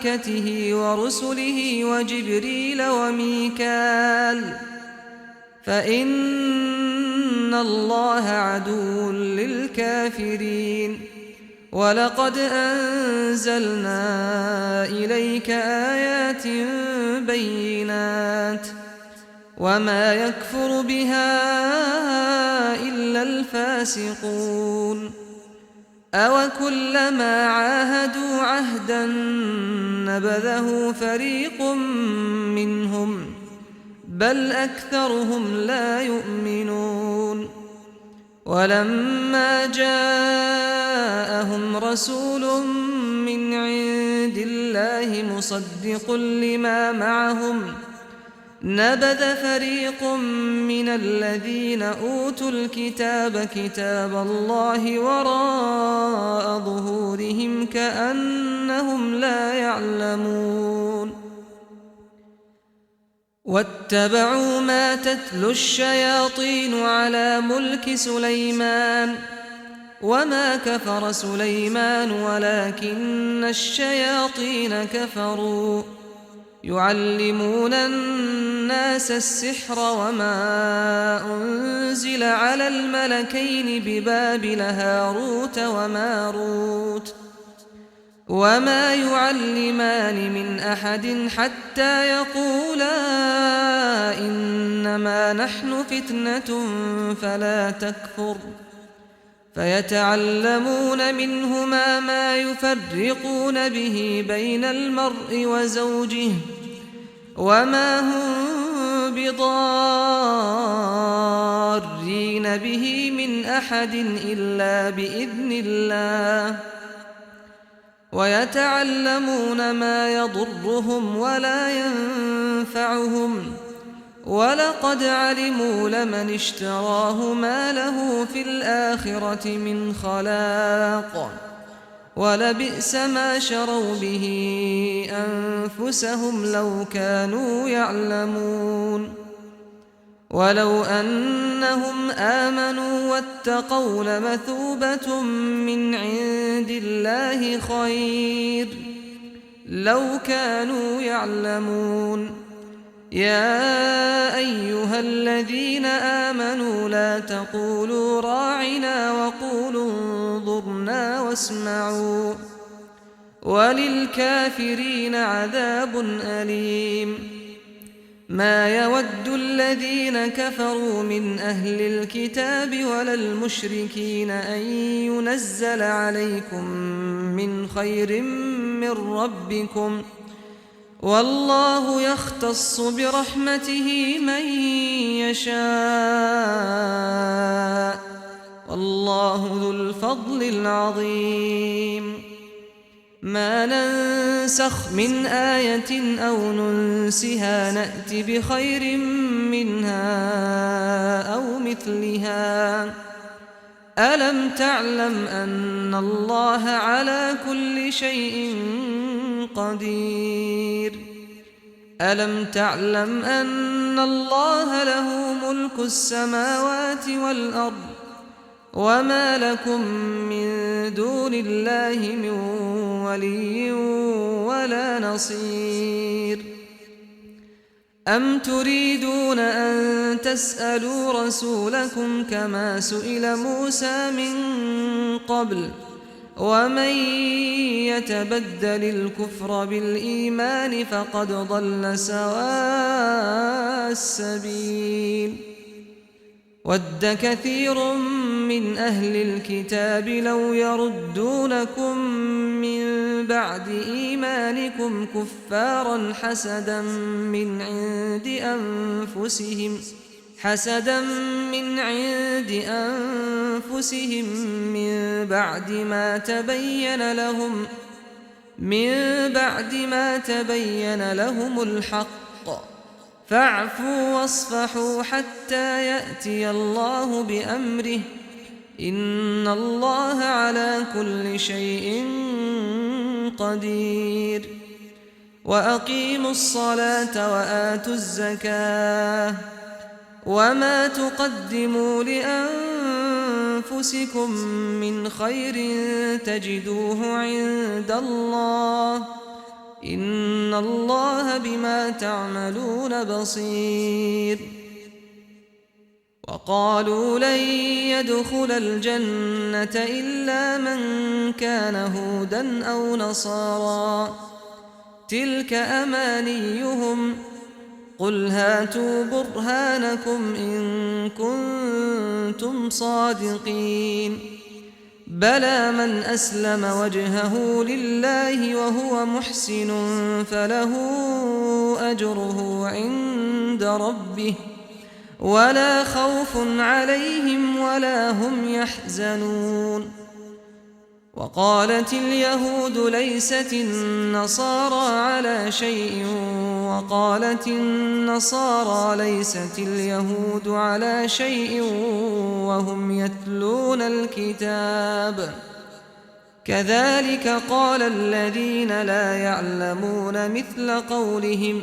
وملائكته ورسله وجبريل وميكال فإن الله عدو للكافرين ولقد أنزلنا إليك آيات بينات وما يكفر بها إلا الفاسقون أوكلما عاهدوا عهدا نبذه فريق منهم بل أكثرهم لا يؤمنون ولما جاءهم رسول من عند الله مصدق لما معهم نبذ فريق من الذين أوتوا الكتاب كتاب الله وراء ظهورهم كأنهم لا يعلمون واتبعوا ما تتلو الشياطين على ملك سليمان وما كفر سليمان ولكن الشياطين كفروا يعلمون الناس السحر وما أنزل على الملكين ببابل هاروت وماروت وما يعلمان من أحد حتى يقولا إنما نحن فتنة فلا تكفر فيتعلمون منهما ما يفرقون به بين المرء وزوجه وما هم بضارين به من أحد إلا بإذن الله ويتعلمون ما يضرهم ولا ينفعهم ولقد علموا لمن اشتراه ما له في الآخرة من خلاق ولبئس ما شروا به أنفسهم لو كانوا يعلمون ولو أنهم آمنوا واتقوا لمثوبة من عند الله خير لو كانوا يعلمون يا أيها الذين آمنوا لا تقولوا راعنا وقولوا انظرنا واسمعوا وللكافرين عذاب أليم ما يود الذين كفروا من أهل الكتاب ولا المشركين أن ينزل عليكم من خير من ربكم والله يختص برحمته من يشاء والله ذو الفضل العظيم ما ننسخ من آية أو ننسها نأت بخير منها أو مثلها ألم تعلم أن الله على كل شيء قدير ألم تعلم أن الله له ملك السماوات والأرض وما لكم من دون الله من ولي ولا نصير أم تريدون أن تسألوا رسولكم كما سئل موسى من قبل ومن يتبدل الكفر بالإيمان فقد ضل سواء السبيل ود كثير من أهل الكتاب لو يردونكم من بعد إيمانكم كفارا حسدا من عند أنفسهم من بعد ما تبين لهم الحق فاعفوا واصفحوا حتى يأتي الله بأمره إن الله على كل شيء قدير وأقيموا الصلاة وآتوا الزكاة وما تقدموا لأنفسكم من خير تجدوه عند الله إن الله بما تعملون بصير. وقالوا لن يدخل الجنة إلا من كان هودا أو نصارى تلك أمانيهم قل هاتوا برهانكم إن كنتم صادقين بلى من أسلم وجهه لله وهو محسن فله أجره عند ربه ولا خوف عليهم ولا هم يحزنون. وقالت اليهود ليست النصارى على شيء وقالت النصارى ليست اليهود على شيء وهم يتلون الكتاب كذلك قال الذين لا يعلمون مثل قولهم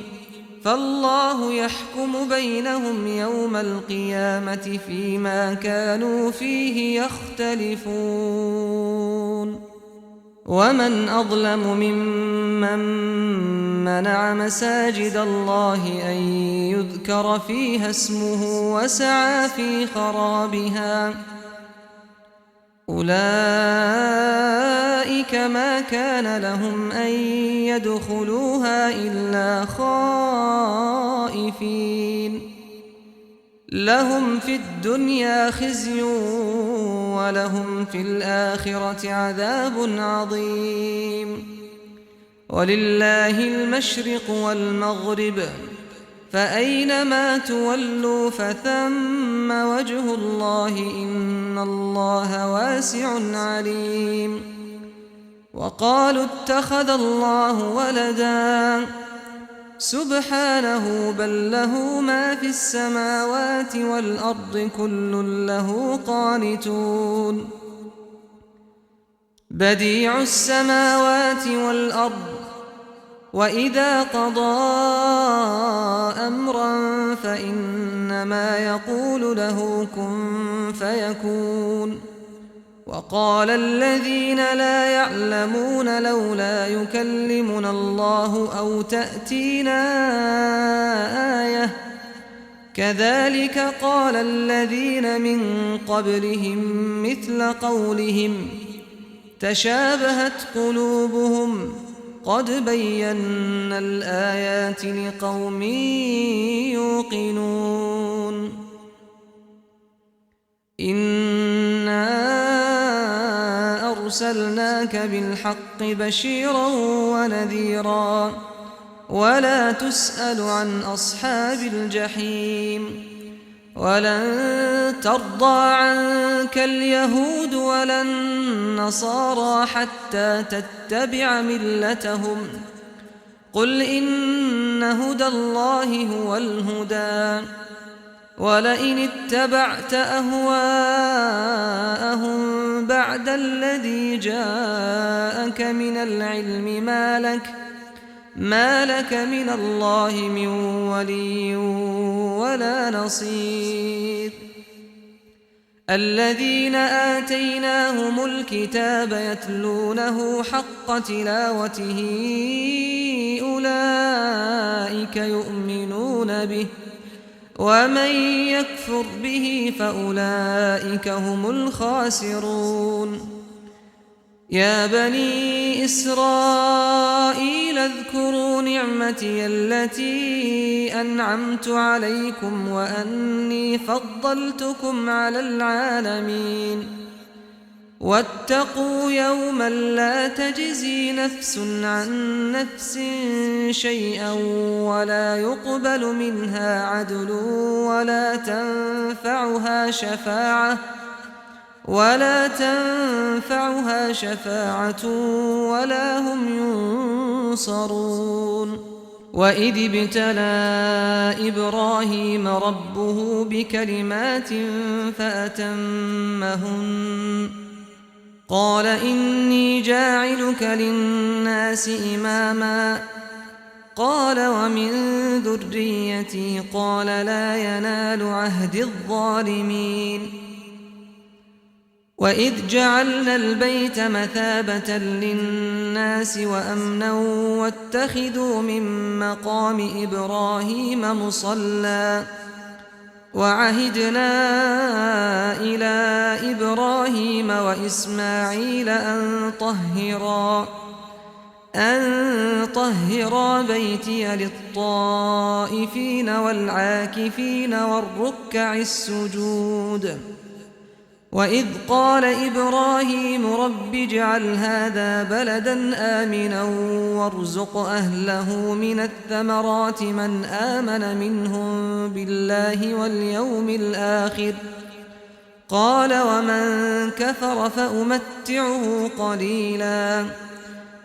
فالله يحكم بينهم يوم القيامة فيما كانوا فيه يختلفون. ومن أظلم ممن منع مساجد الله أن يذكر فيها اسمه وسعى في خرابها أولئك ما كان لهم أن يدخلوها إلا خائفين لهم في الدنيا خزي ولهم في الآخرة عذاب عظيم. ولله المشرق والمغرب فأينما تولوا فثم وجه الله إن الله واسع عليم. وقالوا اتخذ الله ولدا سبحانه بل له ما في السماوات والأرض كل له قانتون بديع السماوات والأرض وإذا قضى أمرا فإنما يقول له كن فيكون. وقال الذين لا يعلمون لولا يكلمنا الله أو تأتينا آية كذلك قال الذين من قبلهم مثل قولهم تشابهت قلوبهم قد بينا الآيات لقوم يوقنون. إنا أرسلناك بالحق بشيرا ونذيرا ولا تسأل عن أصحاب الجحيم. ولن ترضى عنك اليهود ولا النصارى حتى تتبع ملتهم قل إن هدى الله هو الهدى ولئن اتبعت أهواءهم بعد الذي جاءك من العلم ما لك من الله من ولي ولا نصير. الذين آتيناهم الكتاب يتلونه حق تلاوته أولئك يؤمنون به ومن يكفر به فأولئك هم الخاسرون. يا بني إسرائيل اذكروا نعمتي التي أنعمت عليكم وأني فضلتكم على العالمين. واتقوا يوما لا تجزي نفس عن نفس شيئا ولا يقبل منها عدل ولا تنفعها شفاعة ولا هم ينصرون. وإذ ابتلى إبراهيم ربه بكلمات فأتمهن قال إني جاعلك للناس إماما قال ومن ذريتي قال لا ينال عهد الظالمين. وإذ جعلنا البيت مثابة للناس وأمنا واتخذوا من مقام إبراهيم مصلى وعهدنا إلى إبراهيم وإسماعيل أن طهرا بيتي للطائفين والعاكفين والركع السجود وإذ قال إبراهيم رب اجعل هذا بلدا آمنا وارزق أهله من الثمرات من آمن منهم بالله واليوم الآخر قال ومن كفر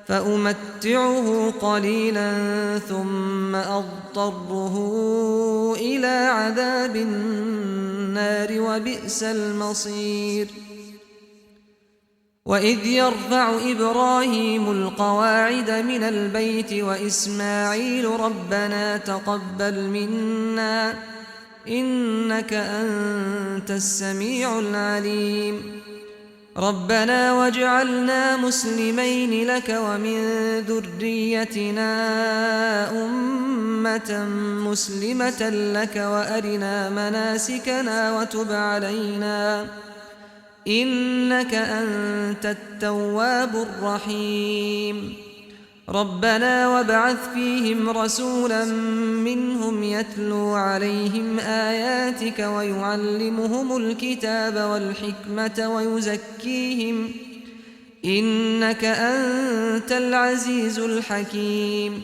فأمتعه قليلا ثم أضطره إلى عذاب النار وبئس المصير وإذ يرفع إبراهيم القواعد من البيت وإسماعيل ربنا تقبل منا إنك أنت السميع العليم ربنا واجعلنا مسلمين لك ومن ذريتنا أمة مسلمة لك وأرنا مناسكنا وتب علينا إنك أنت التواب الرحيم ربنا وابعث فيهم رسولا منهم يتلو عليهم آياتك ويعلمهم الكتاب والحكمة ويزكيهم إنك أنت العزيز الحكيم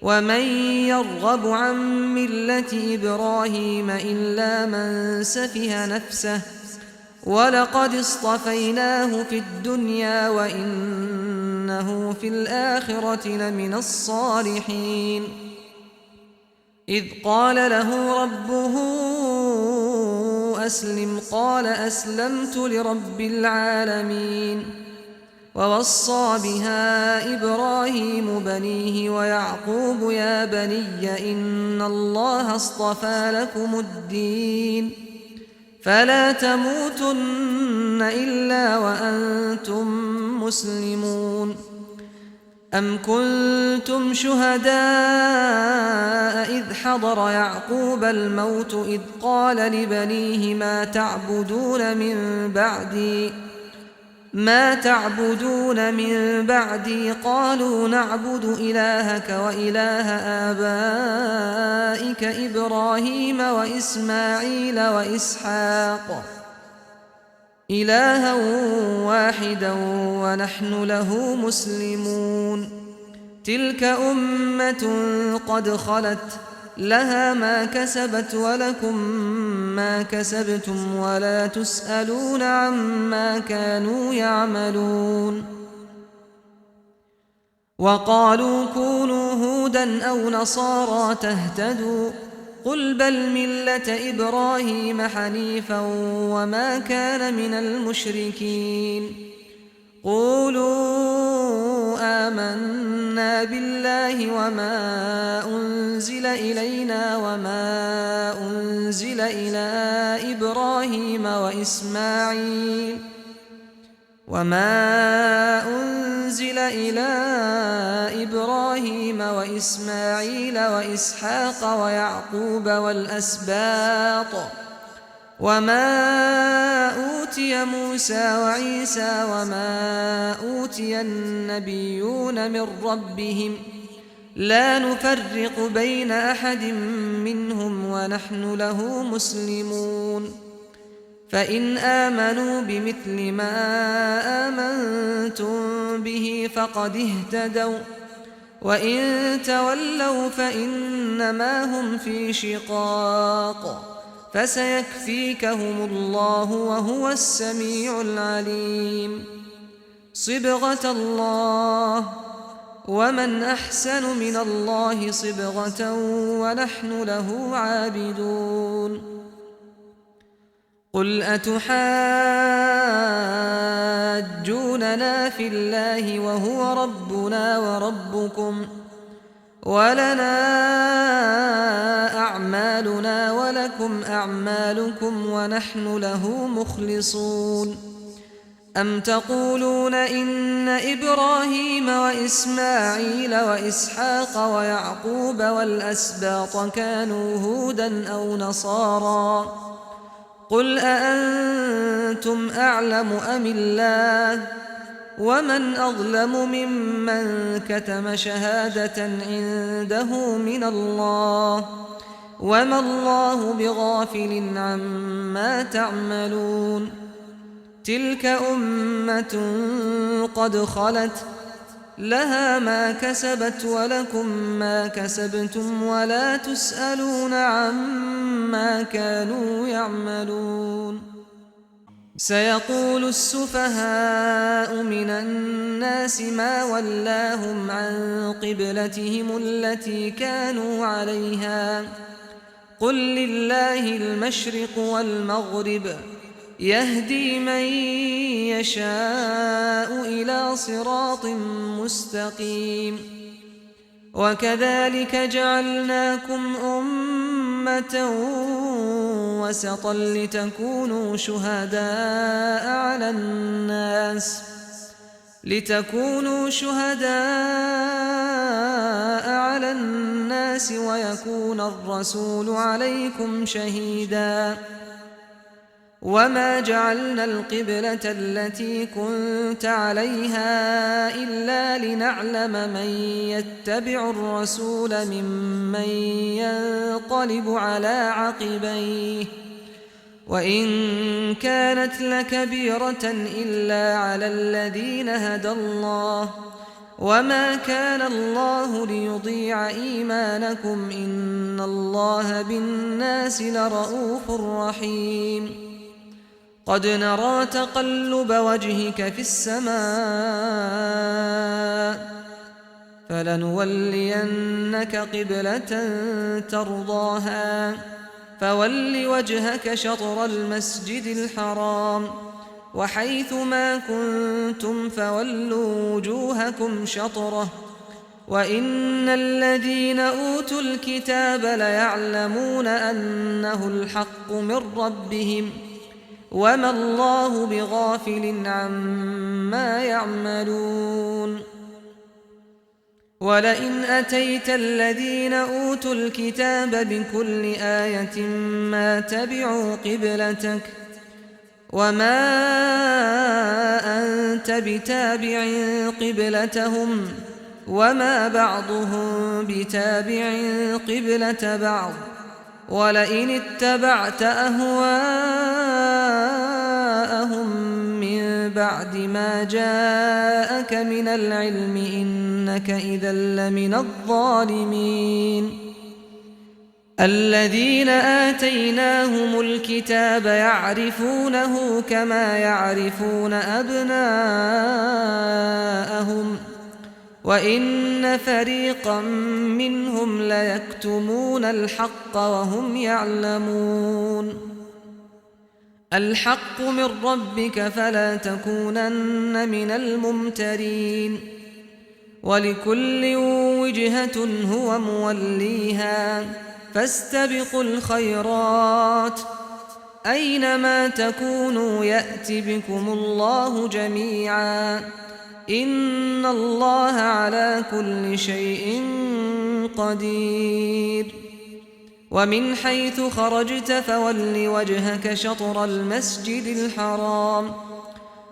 ومن يرغب عن ملة إبراهيم إلا من سفه نفسه ولقد اصطفيناه في الدنيا وإنه في الآخرة لمن الصالحين إذ قال له ربه أسلم قال أسلمت لرب العالمين ووصى بها إبراهيم بنيه ويعقوب يا بني إن الله اصطفى لكم الدين فلا تموتن إلا وأنتم مسلمون أم كنتم شهداء إذ حضر يعقوب الموت إذ قال لبنيه ما تعبدون من بعدي قالوا نعبد إلهك وإله آبائك إبراهيم وإسماعيل وإسحاق إلها واحدا ونحن له مسلمون تلك أمة قد خلت لها ما كسبت ولكم ما كسبتم ولا تسألون عما كانوا يعملون وقالوا كونوا هودا أو نصارى تهتدوا قل بل ملة إبراهيم حنيفا وما كان من المشركين قولوا آمنا بالله وما أنزل إلينا وما أنزل إلى إبراهيم وإسماعيل وإسحاق ويعقوب والأسباط وما أوتي موسى وعيسى وما أوتي النبيون من ربهم لا نفرق بين أحد منهم ونحن له مسلمون فإن آمنوا بمثل ما آمنتم به فقد اهتدوا وإن تولوا فإنما هم في شقاق فسيكفيكهم الله وهو السميع العليم صبغة الله ومن أحسن من الله صبغة ونحن له عابدون قل أتحاجوننا في الله وهو ربنا وربكم ولنا أعمالنا ولكم أعمالكم ونحن له مخلصون أم تقولون إن إبراهيم وإسماعيل وإسحاق ويعقوب والأسباط كانوا هودا أو نصارى قل أأنتم أعلم أم الله ومن أظلم ممن كتم شهادة عنده من الله وما الله بغافل عما تعملون تلك أمة قد خلت لها ما كسبت ولكم ما كسبتم ولا تسألون عما كانوا يعملون سيقول السفهاء من الناس ما ولاهم عن قبلتهم التي كانوا عليها قل لله المشرق والمغرب يهدي من يشاء إلى صراط مستقيم وكذلك جعلناكم أمة وسطا لتكونوا شهداء على الناس ويكون الرسول عليكم شهيدا وما جعلنا القبلة التي كنت عليها إلا لنعلم من يتبع الرسول ممن ينقلب على عقبيه وإن كانت لكبيرة إلا على الذين هدى الله وما كان الله ليضيع إيمانكم إن الله بالناس لرؤوف رحيم قد نرى تقلب وجهك في السماء فلنولينك قبلة ترضاها فول وجهك شطر المسجد الحرام وحيث ما كنتم فولوا وجوهكم شطره وإن الذين أوتوا الكتاب ليعلمون أنه الحق من ربهم وما الله بغافل عما يعملون ولئن أتيت الذين أوتوا الكتاب بكل آية ما تبعوا قبلتك وما أنت بتابع قبلتهم وما بعضهم بتابع قبلة بعض ولئن اتبعت أهواءهم من بعد ما جاءك من العلم إنك إذا لمن الظالمين الذين آتيناهم الكتاب يعرفونه كما يعرفون أبناءهم وإن فريقا منهم ليكتمون الحق وهم يعلمون الحق من ربك فلا تكونن من الممترين ولكل وجهة هو موليها فاستبقوا الخيرات أينما تكونوا يأت بكم الله جميعا إن الله على كل شيء قدير ومن حيث خرجت فول وجهك شطر المسجد الحرام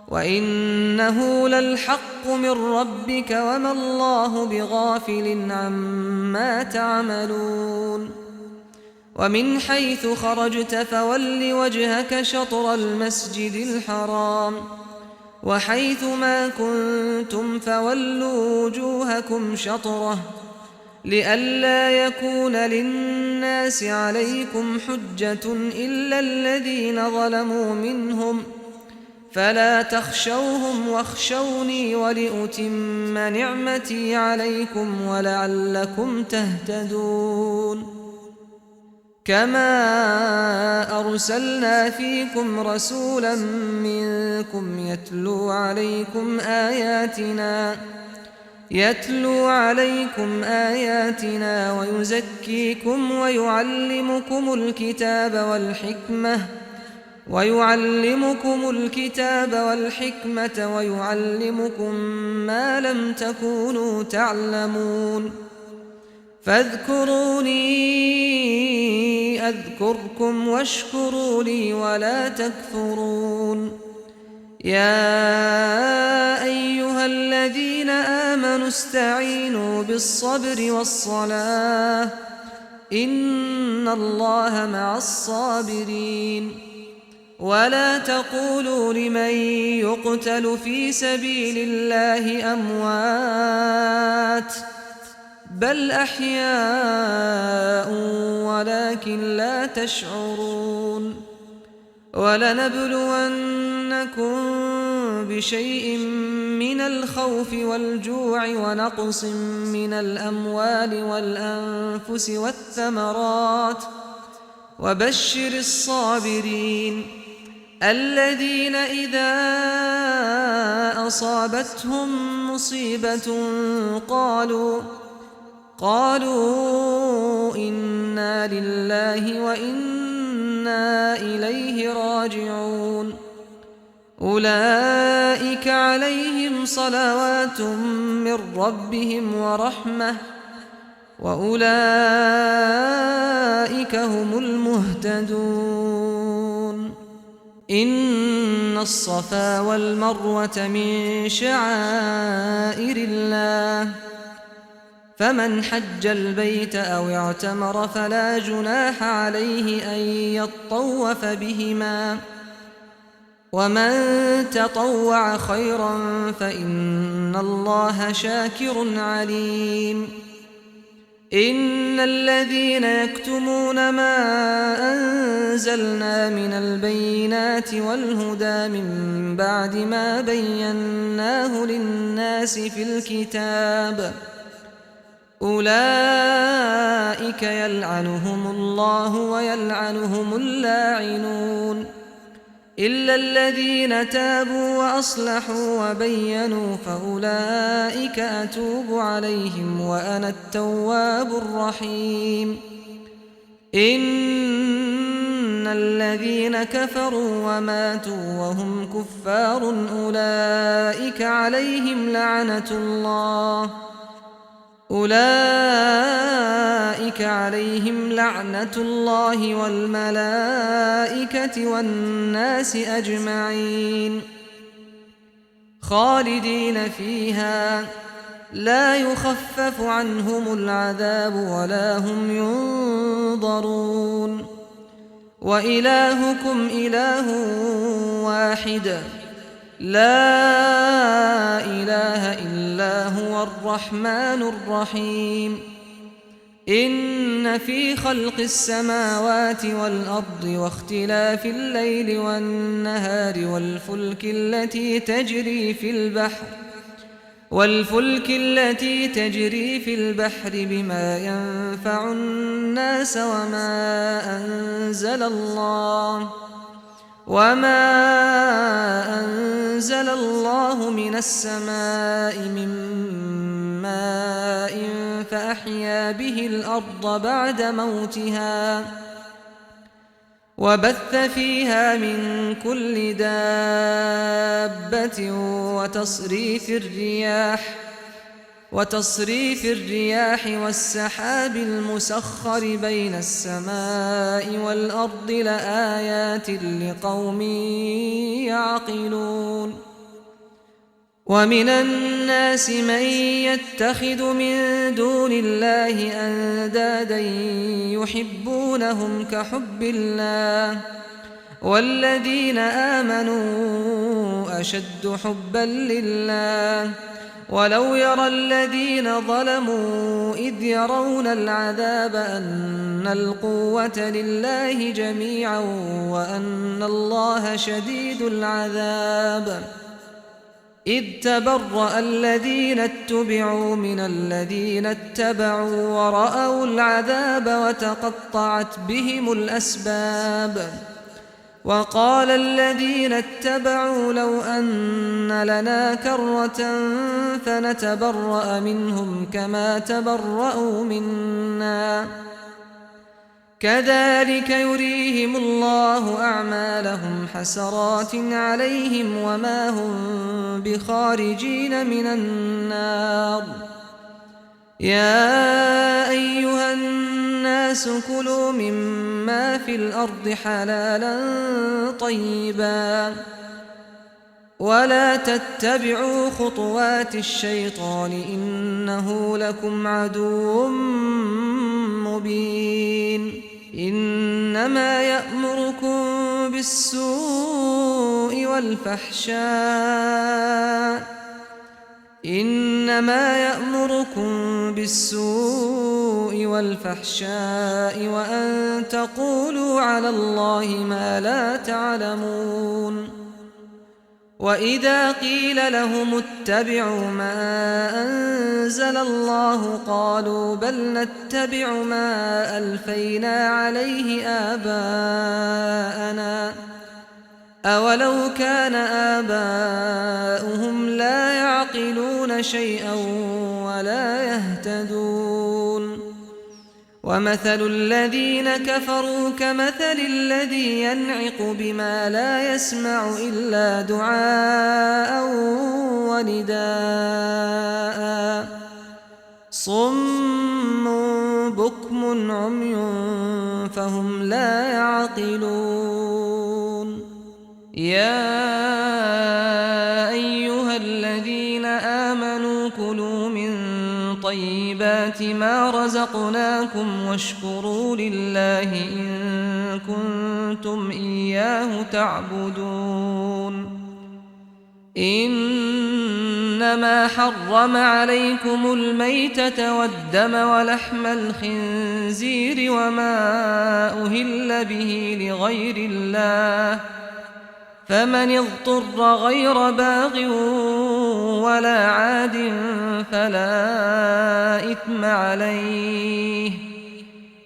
وإنه للحق من ربك وما الله بغافل عما تعملون ومن حيث خرجت فول وجهك شطر المسجد الحرام وحيث ما كنتم فولوا وجوهكم شطره لئلا يكون للناس عليكم حجة إلا الذين ظلموا منهم فلا تخشوهم واخشوني ولأتم نعمتي عليكم ولعلكم تهتدون كما أرسلنا فيكم رسولا منكم يتلو عليكم آياتنا ويزكيكم ويعلمكم الكتاب والحكمة ويعلمكم الكتاب والحكمة ويعلمكم ما لم تكونوا تعلمون فاذكروني أذكركم واشكروا لي ولا تكفرون يا أيها الذين آمنوا استعينوا بالصبر والصلاة إن الله مع الصابرين ولا تقولوا لمن يقتل في سبيل الله أموات بل أحياء ولكن لا تشعرون ولنبلونكم بشيء من الخوف والجوع ونقص من الأموال والأنفس والثمرات وبشر الصابرين الذين إذا أصابتهم مصيبة قالوا إنا لله وإنا إليه راجعون أولئك عليهم صلوات من ربهم ورحمة وأولئك هم المهتدون إن الصفا والمروة من شعائر الله فمن حج البيت أو اعتمر فلا جناح عليه أن يطوف بهما ومن تطوع خيرا فإن الله شاكر عليم إن الذين يكتمون ما أنزلنا من البينات والهدى من بعد ما بيناه للناس في الكتاب أولئك يلعنهم الله ويلعنهم اللاعنون إلا الذين تابوا وأصلحوا وبينوا فأولئك أتوب عليهم وأنا التواب الرحيم إن الذين كفروا وماتوا وهم كفار أولئك عليهم لعنة الله والملائكة والناس أجمعين خالدين فيها لا يخفف عنهم العذاب ولا هم ينظرون وإلهكم إله واحد لا إله إلا هو الرحمن الرحيم إن في خلق السماوات والأرض واختلاف الليل والنهار والفلك التي تجري في البحر بما ينفع الناس وما أنزل الله من السماء من ماء فأحيا به الأرض بعد موتها وبث فيها من كل دابة وتصريف الرياح والسحاب المسخر بين السماء والأرض لآيات لقوم يعقلون ومن الناس من يتخذ من دون الله أندادا يحبونهم كحب الله والذين آمنوا أشد حبا لله ولو يرى الذين ظلموا إذ يرون العذاب أن القوة لله جميعا وأن الله شديد العذاب إذ تبرأ الذين اتبعوا من الذين اتبعوا ورأوا العذاب وتقطعت بهم الأسباب وقال الذين اتبعوا لو أن لنا كرة فنتبرأ منهم كما تبرأوا منا كذلك يريهم الله أعمالهم حسرات عليهم وما هم بخارجين من النار. يا أيها الناس كلوا مما في الأرض حلالا طيبا ولا تتبعوا خطوات الشيطان إنه لكم عدو مبين. إنما يأمركم بالسوء والفحشاء وأن تقولوا على الله ما لا تعلمون. وإذا قيل لهم اتبعوا ما أنزل الله قالوا بل نتبع ما ألفينا عليه آباءنا أولو كان آباؤهم لا يعقلون شيئا ولا يهتدون. ومثل الذين كفروا كمثل الذي ينعق بما لا يسمع إلا دعاء ونداء صم بكم عمي فهم لا يعقلون. يا أيها الذين آمنوا كلوا من طيبات ما رزقناكم واشكروا لله إن كنتم إياه تعبدون. إنما حرم عليكم الميتة والدم ولحم الخنزير وما أهل به لغير الله فمن اضطر غير باغ ولا عاد فلا إثم عليه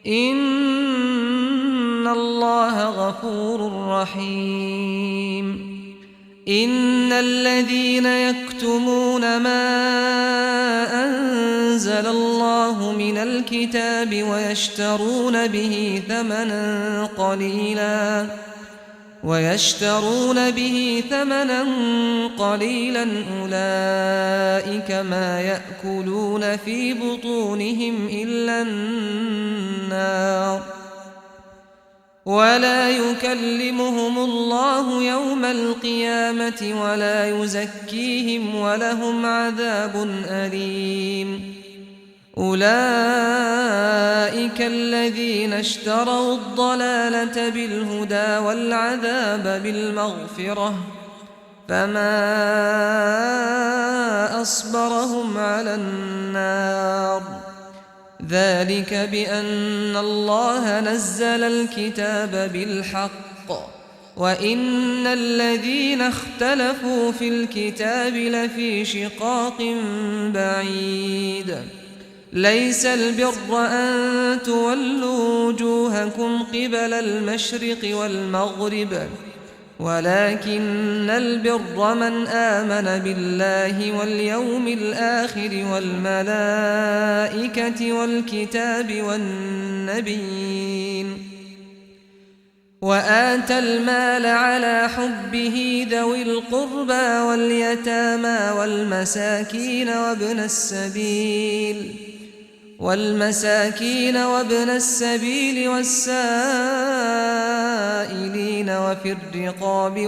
إن الله غفور رحيم. إن الذين يكتمون ما أنزل الله من الكتاب ويشترون به ثمنا قليلا أولئك ما يأكلون في بطونهم إلا النار ولا يكلمهم الله يوم القيامة ولا يزكيهم ولهم عذاب أليم. أولئك الذين اشتروا الضلالة بالهدى والعذاب بالمغفرة فما أصبرهم على النار. ذلك بأن الله نزل الكتاب بالحق وإن الذين اختلفوا في الكتاب لفي شقاق بعيد. ليس البر أن تولوا وجوهكم قبل المشرق والمغرب ولكن البر من آمن بالله واليوم الآخر والملائكة والكتاب والنبيين وآتى المال على حبه ذوي القربى واليتامى والمساكين وابن السبيل والسائلين وفي الرقاب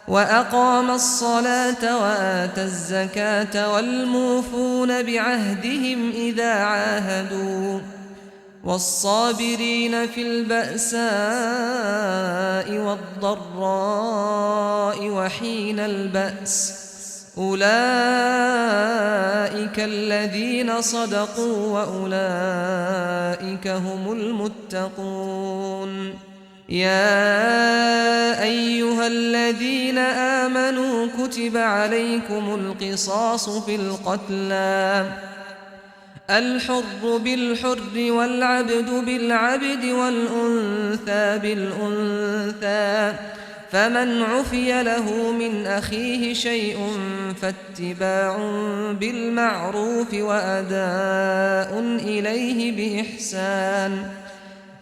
وأقام الصلاة وآتى الزكاة والموفون بعهدهم إذا عاهدوا والصابرين في البأساء والضراء وحين البأس أولئك الذين صدقوا وأولئك هم المتقون. يا أيها الذين آمنوا كتب عليكم القصاص في القتلى الحر بالحر والعبد بالعبد والأنثى بالأنثى فمن عفي له من أخيه شيء فاتباع بالمعروف وأداء إليه بإحسان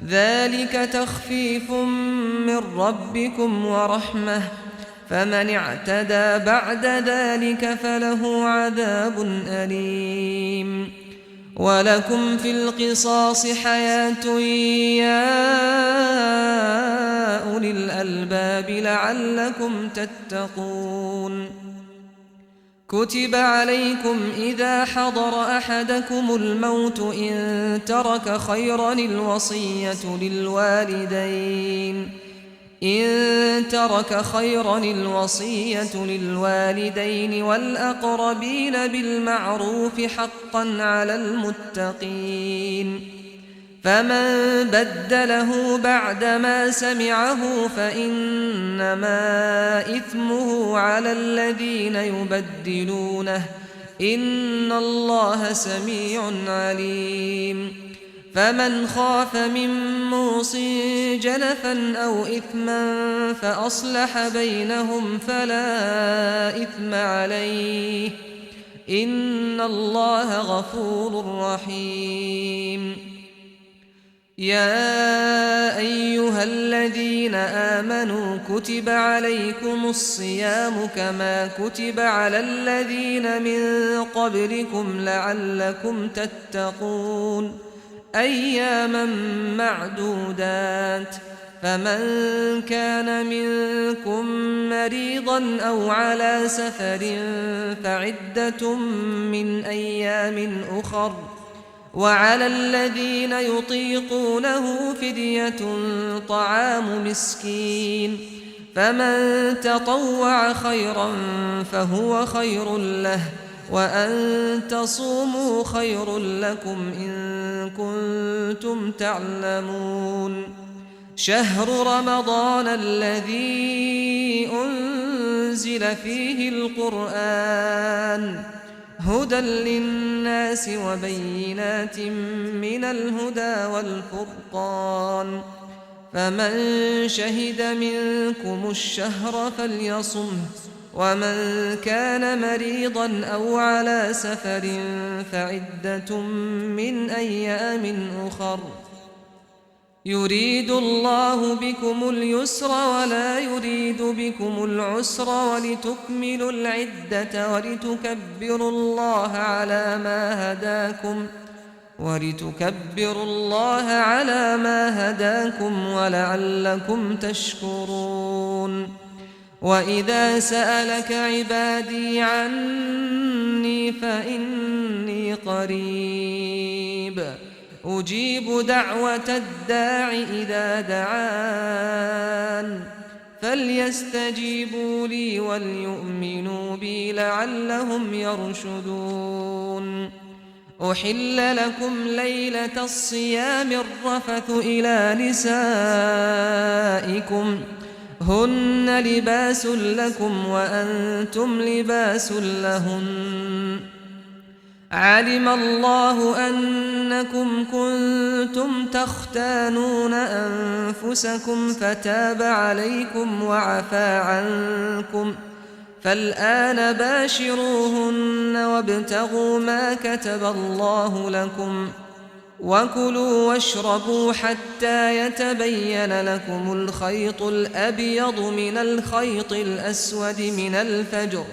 ذلك تخفيف من ربكم ورحمة فمن اعتدى بعد ذلك فله عذاب أليم ولكم في القصاص حياة يا أولي الألباب لعلكم تتقون كتب عليكم إذا حضر أحدكم الموت إن ترك خيرا الوصية للوالدين والأقربين بالمعروف حقا على المتقين فمن بدله بعدما سمعه فإنما إثمه على الذين يبدلونه إن الله سميع عليم فمن خاف من موص جنفا أو إثما فأصلح بينهم فلا إثم عليه إن الله غفور رحيم يا أيها الذين آمنوا كتب عليكم الصيام كما كتب على الذين من قبلكم لعلكم تتقون أياما معدودات فمن كان منكم مريضا أو على سفر فعدة من أيام أخر وعلى الذين يطيقونه فدية طعام مسكين فمن تطوع خيرا فهو خير له وأن تصوموا خير لكم إن كنتم تعلمون شهر رمضان الذي أنزل فيه القرآن هدى للناس وبينات من الهدى والفرقان فمن شهد منكم الشهر فليصمه ومن كان مريضا أو على سفر فعدة من أيام أخر يريد الله بكم اليسر ولا يريد بكم العسر ولتكملوا العدة ولتكبروا الله على ما هداكم ولعلكم تشكرون وإذا سألك عبادي عني فإني قريب أجيب دعوة الداع إذا دعان فليستجيبوا لي وليؤمنوا بي لعلهم يرشدون أحل لكم ليلة الصيام الرفث إلى نسائكم هن لباس لكم وأنتم لباس لهن علم الله أنكم كنتم تختانون أنفسكم فتاب عليكم وعفى عنكم فالآن باشروهن وابتغوا ما كتب الله لكم وكلوا واشربوا حتى يتبين لكم الخيط الأبيض من الخيط الأسود من الفجر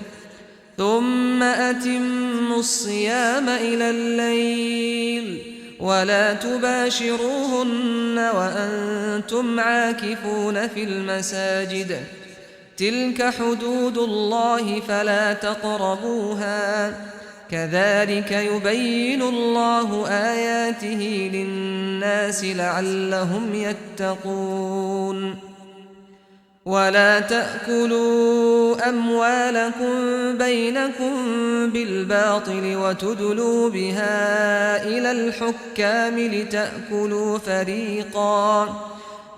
ثم أتموا الصيام إلى الليل ولا تباشروهن وأنتم عاكفون في المساجد تلك حدود الله فلا تقربوها كذلك يبين الله آياته للناس لعلهم يتقون ولا تأكلوا أموالكم بينكم بالباطل وتدلوا بها إلى الحكام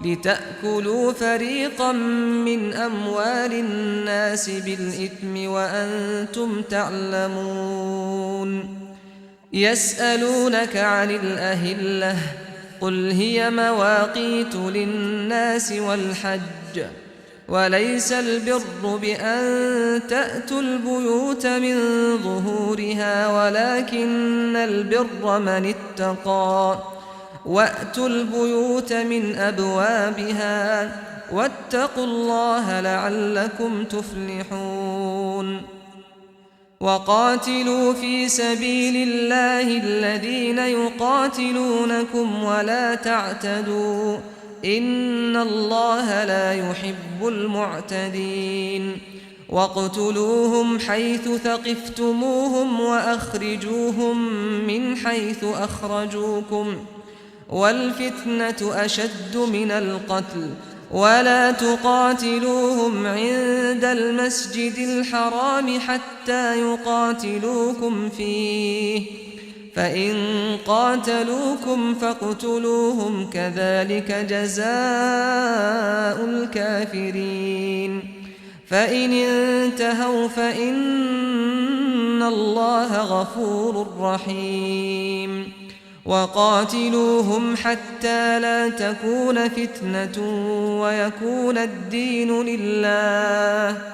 لتأكلوا فريقا من أموال الناس بالإثم وأنتم تعلمون يسألونك عن وليس البر بأن تأتوا البيوت من ظهورها ولكن البر من اتقى وأتوا البيوت من أبوابها واتقوا الله لعلكم تفلحون وقاتلوا في سبيل الله الذين يقاتلونكم ولا تعتدوا إن الله لا يحب المعتدين واقتلوهم حيث ثقفتموهم وأخرجوهم من حيث أخرجوكم والفتنة أشد من القتل ولا تقاتلوهم عند المسجد الحرام حتى يقاتلوكم فيه فإن قاتلوكم فاقتلوهم كذلك جزاء الكافرين فإن انتهوا فإن الله غفور رحيم وقاتلوهم حتى لا تكون فتنة ويكون الدين لله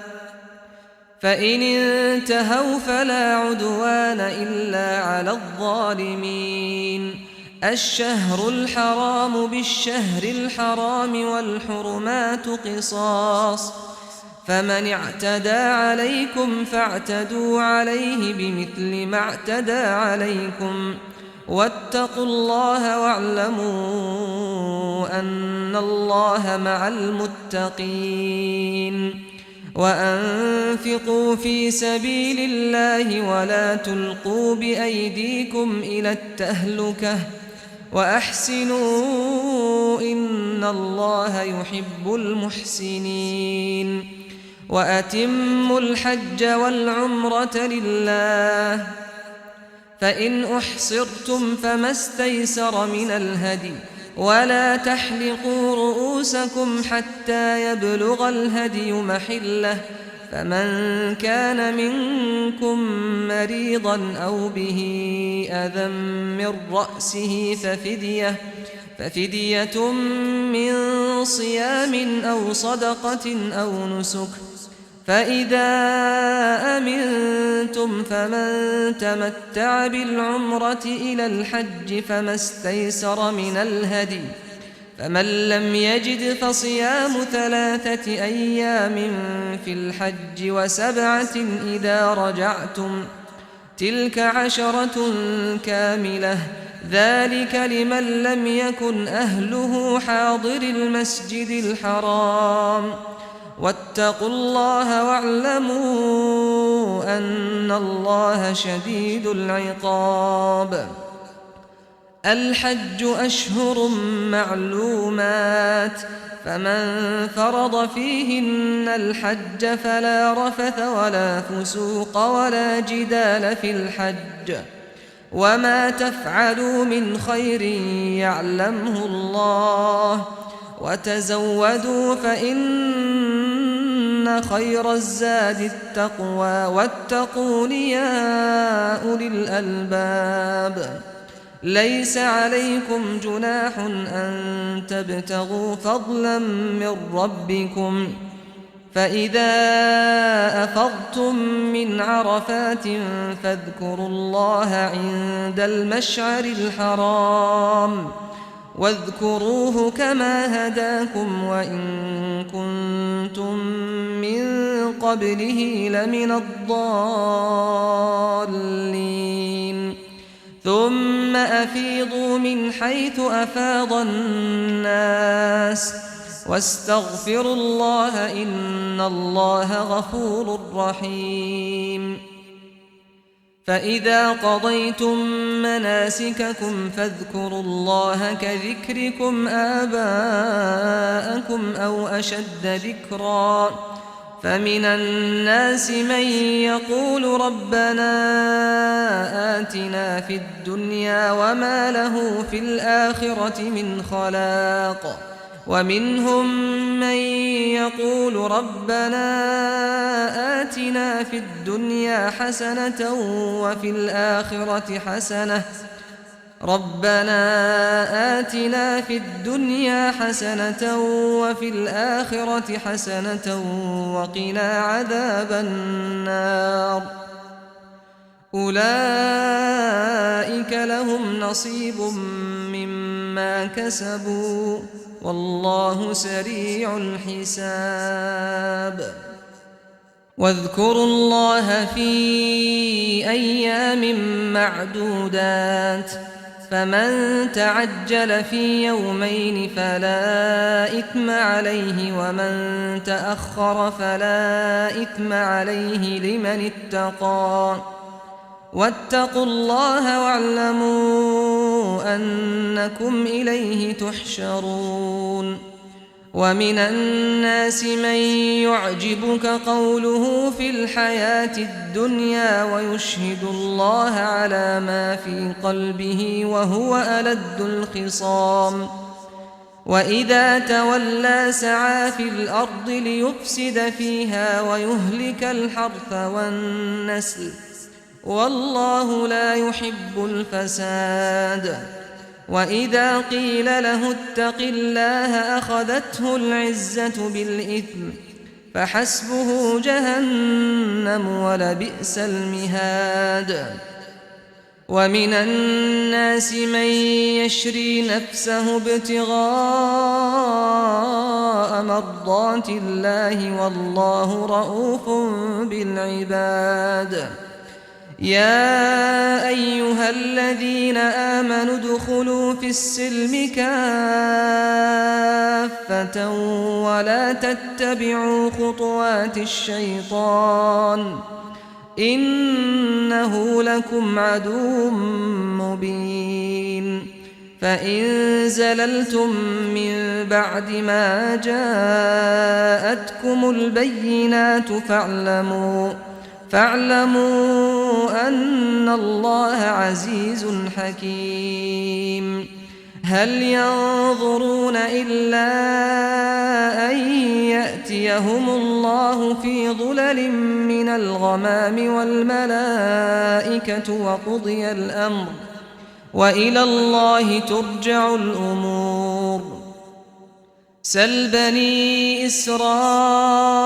فإن انتهوا فلا عدوان إلا على الظالمين الشهر الحرام بالشهر الحرام والحرمات قصاص فمن اعتدى عليكم فاعتدوا عليه بمثل ما اعتدى عليكم واتقوا الله واعلموا أن الله مع المتقين وأنفقوا في سبيل الله ولا تلقوا بأيديكم إلى التهلكة وأحسنوا إن الله يحب المحسنين وأتموا الحج والعمرة لله فإن أحصرتم فما استيسر من الهدي ولا تحلقوا رؤوسكم حتى يبلغ الهدي محله فمن كان منكم مريضا أو به أذى من رأسه ففدية من صيام أو صدقة أو نسك فإذا أمنتم فمن تمتع بالعمرة إلى الحج فما استيسر من الهدي فمن لم يجد فصيام 3 أيام في الحج و7 إذا رجعتم تلك 10 كاملة ذلك لمن لم يكن أهله حاضر المسجد الحرام واتقوا الله واعلموا أن الله شديد العقاب الحج أشهر معلومات فمن فرض فيهن الحج فلا رفث ولا فسوق ولا جدال في الحج وما تفعلوا من خير يعلمه الله وتزودوا فإن خير الزاد التقوى واتقون يا أولي الألباب ليس عليكم جناح أن تبتغوا فضلا من ربكم فإذا أفضتم من عرفات فاذكروا الله عند المشعر الحرام واذكروه كما هداكم وإن كنتم من قبله لمن الضالين ثم أفيضوا من حيث أفاض الناس واستغفروا الله إن الله غفور رحيم فإذا قضيتم مناسككم فاذكروا الله كذكركم آباءكم أو أشد ذكرا فمن الناس من يقول ربنا آتنا في الدنيا وما له في الآخرة من خلاق ومنهم من يقول ربنا آتنا في الدنيا حسنة وفي الآخرة حسنة ربنا آتنا في الدنيا حسنة وفي الآخرة حسنة وقنا عذاب النار أولئك لهم نصيب مما كسبوا والله سريع الحساب واذكروا الله في أيام معدودات فمن تعجل في يومين فلا إثم عليه ومن تأخر فلا إثم عليه لمن اتقى واتقوا الله واعلموا أنكم إليه تحشرون ومن الناس من يعجبك قوله في الحياة الدنيا ويشهد الله على ما في قلبه وهو ألد الخصام وإذا تولى سعى في الأرض ليفسد فيها ويهلك الحرث والنسل والله لا يحب الفساد وإذا قيل له اتق الله أخذته العزة بالإثم فحسبه جهنم ولبئس المهاد ومن الناس من يشري نفسه ابتغاء مرضات الله والله رؤوف بالعباد يا أيها الذين آمنوا ادخلوا في السلم كافة ولا تتبعوا خطوات الشيطان إنه لكم عدو مبين فإن زللتم من بعد ما جاءتكم البينات فاعلموا أن الله عزيز حكيم هل ينظرون إلا أن يأتيهم الله في ظلل من الغمام والملائكة وقضي الأمر وإلى الله ترجع الأمور سل بني إسرائيل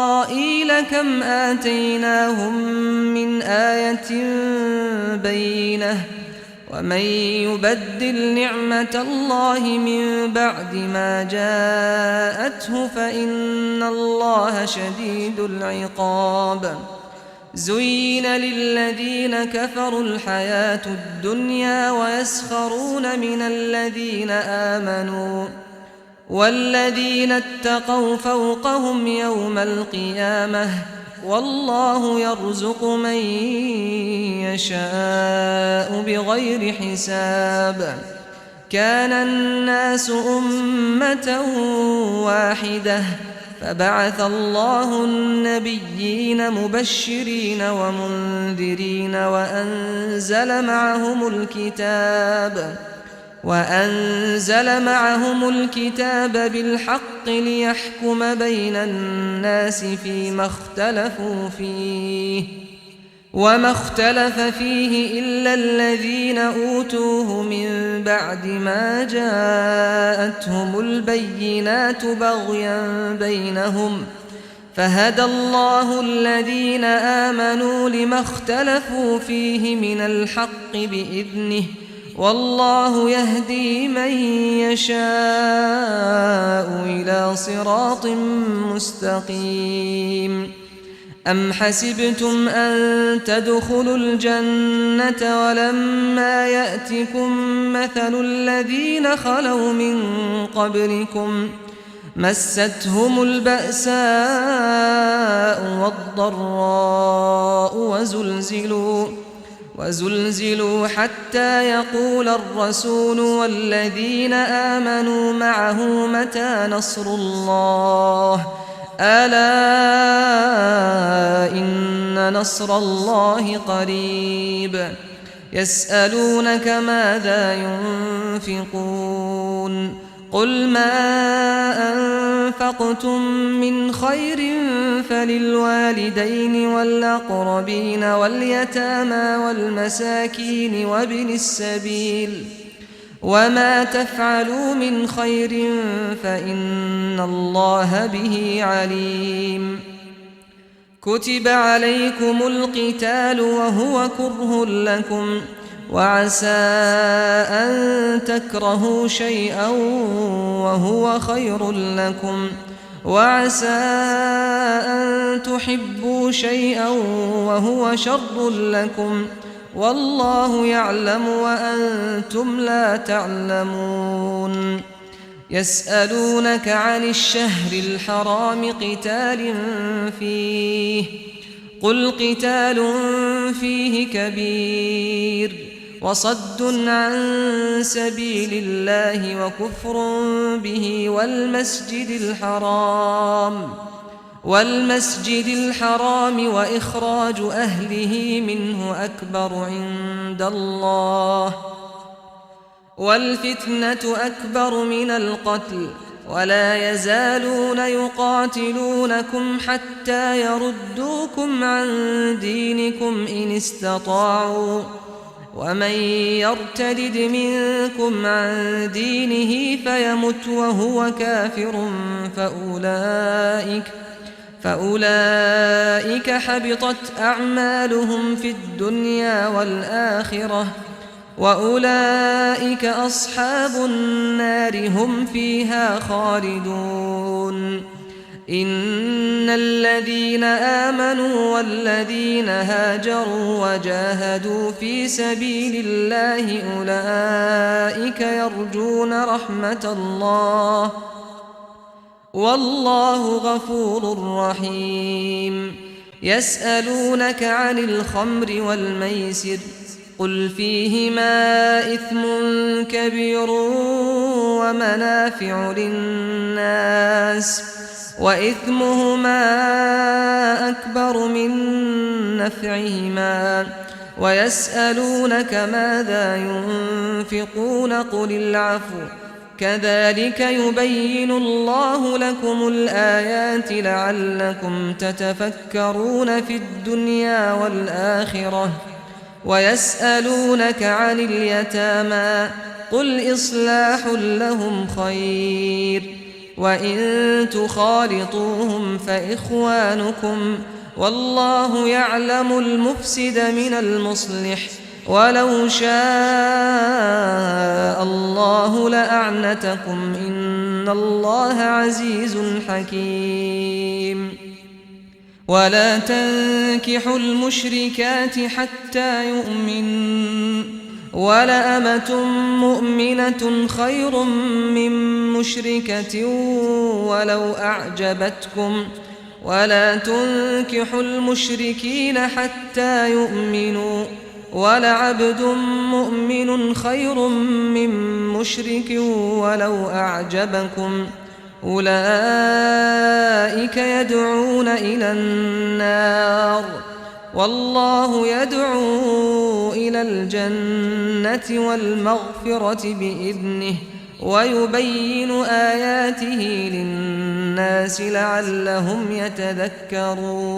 كم آتيناهم من آية بينة ومن يبدل نعمة الله من بعد ما جاءته فإن الله شديد العقاب زين للذين كفروا الحياة الدنيا ويسخرون من الذين آمنوا والذين اتقوا فوقهم يوم القيامة والله يرزق من يشاء بغير حساب كان الناس أمة واحدة فبعث الله النبيين مبشرين ومنذرين وأنزل معهم الكتاب بالحق ليحكم بين الناس فيما اختلفوا فيه وما اختلف فيه إلا الذين أوتوه من بعد ما جاءتهم البينات بغيا بينهم فهدى الله الذين آمنوا لما اختلفوا فيه من الحق بإذنه والله يهدي من يشاء إلى صراط مستقيم أم حسبتم أن تدخلوا الجنة ولما يأتكم مثل الذين خلوا من قبلكم مستهم البأساء والضراء وزلزلوا حتى يقول الرسول والذين آمنوا معه متى نصر الله ألا إن نصر الله قريب يسألونك ماذا ينفقون قل ما أنفقتم من خير فللوالدين والأقربين واليتامى والمساكين وابن السبيل وما تفعلوا من خير فإن الله به عليم كتب عليكم القتال وهو كره لكم وعسى أن تكرهوا شيئا وهو خير لكم وعسى أن تحبوا شيئا وهو شر لكم والله يعلم وأنتم لا تعلمون يسألونك عن الشهر الحرام قتال فيه قل قتال فيه كبير وصد عن سبيل الله وكفر به والمسجد الحرام وإخراج أهله منه أكبر عند الله والفتنة أكبر من القتل ولا يزالون يقاتلونكم حتى يردوكم عن دينكم إن استطاعوا ومن يرتد منكم عن دينه فيمت وهو كافر فأولئك حبطت أعمالهم في الدنيا والآخرة وأولئك أصحاب النار هم فيها خالدون إن الذين آمنوا والذين هاجروا وجاهدوا في سبيل الله أولئك يرجون رحمة الله والله غفور رحيم يسألونك عن الخمر والميسر قل فيهما إثم كبير ومنافع للناس وإثمهما أكبر من نفعهما ويسألونك ماذا ينفقون قل العفو كذلك يبين الله لكم الآيات لعلكم تتفكرون في الدنيا والآخرة ويسألونك عن اليتامى قل إصلاح لهم خير وإن تخالطوهم فإخوانكم والله يعلم المفسد من المصلح ولو شاء الله لأعنتكم إن الله عزيز حكيم ولا تنكحوا المشركات حتى يؤمنوا ولأمة مؤمنة خير من مشركة ولو أعجبتكم ولا تنكحوا المشركين حتى يؤمنوا ولعبد مؤمن خير من مشرك ولو أعجبكم أولئك يدعون إلى النار والله يدعو إلى الجنة والمغفرة بإذنه ويبين آياته للناس لعلهم يتذكرون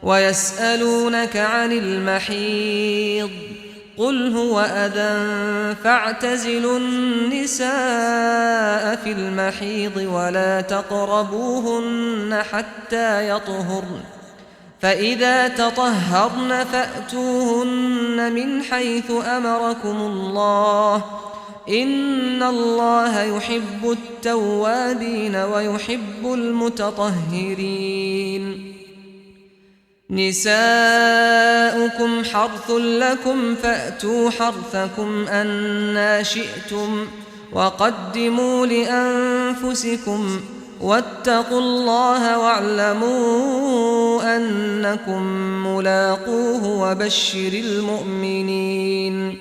ويسألونك عن المحيض قل هو أذى فاعتزلوا النساء في المحيض ولا تقربوهن حتى يطهرن فإذا تطهرن فأتوهن من حيث أمركم الله إن الله يحب التوابين ويحب المتطهرين نساؤكم حرث لكم فأتوا حرثكم أنى شئتم وقدموا لأنفسكم واتقوا الله واعلموا أنكم ملاقوه وبشر المؤمنين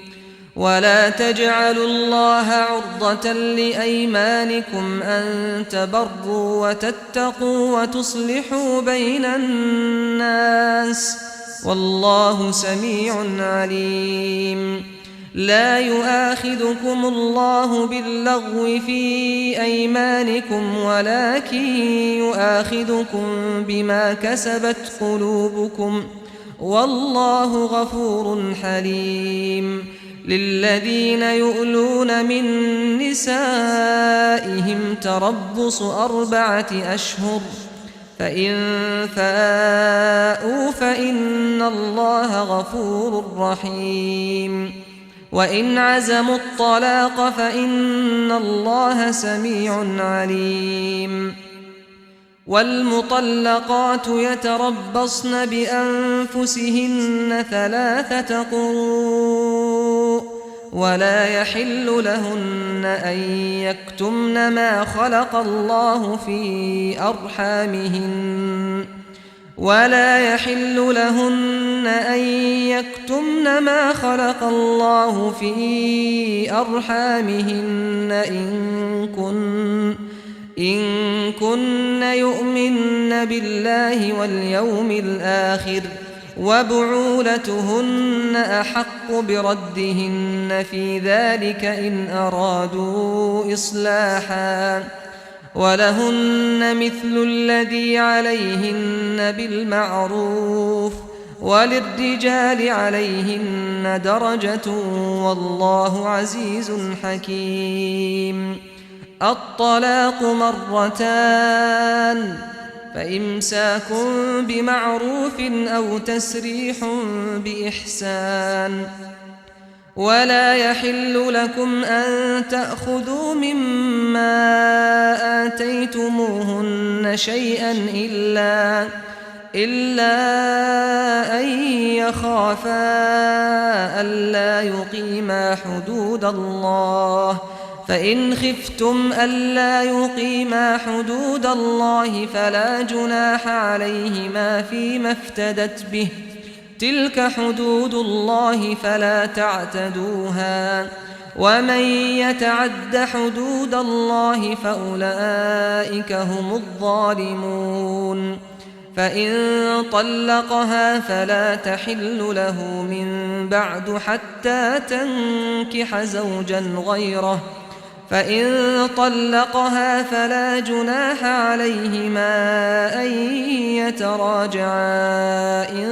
ولا تجعلوا الله عرضة لأيمانكم أن تبروا وتتقوا وتصلحوا بين الناس والله سميع عليم لا يؤاخذكم الله باللغو في أيمانكم ولكن يؤاخذكم بما كسبت قلوبكم والله غفور حليم. للذين يؤلون من نسائهم تربص 4 أشهر، فإن فاءوا فإن الله غفور رحيم. وإن عزموا الطلاق فإن الله سميع عليم. والمطلقات يتربصن بأنفسهن 3 قروء، ولا يحل لهن أن يكتمن ما خلق الله في أرحامهن إن كن يؤمن بالله واليوم الآخر، وبعولتهن أحق بردهن في ذلك إن أرادوا إصلاحا، ولهن مثل الذي عليهن بالمعروف، وللرجال عليهن درجة، والله عزيز حكيم. الطلاق 2، فإمساك بمعروف أو تسريح بإحسان. ولا يحل لكم أن تأخذوا مما آتيتموهن شيئا إلا أن يخافا ألا يقيما حدود الله، فإن خفتم ألا يقيما حدود الله فلا جناح عليهما فيما افتدت به، تلك حدود الله فلا تعتدوها، ومن يتعد حدود الله فأولئك هم الظالمون. فإن طلقها فلا تحل له من بعد حتى تنكح زوجا غيره، فإن طلقها فلا جناح عليهما أن يتراجعا إن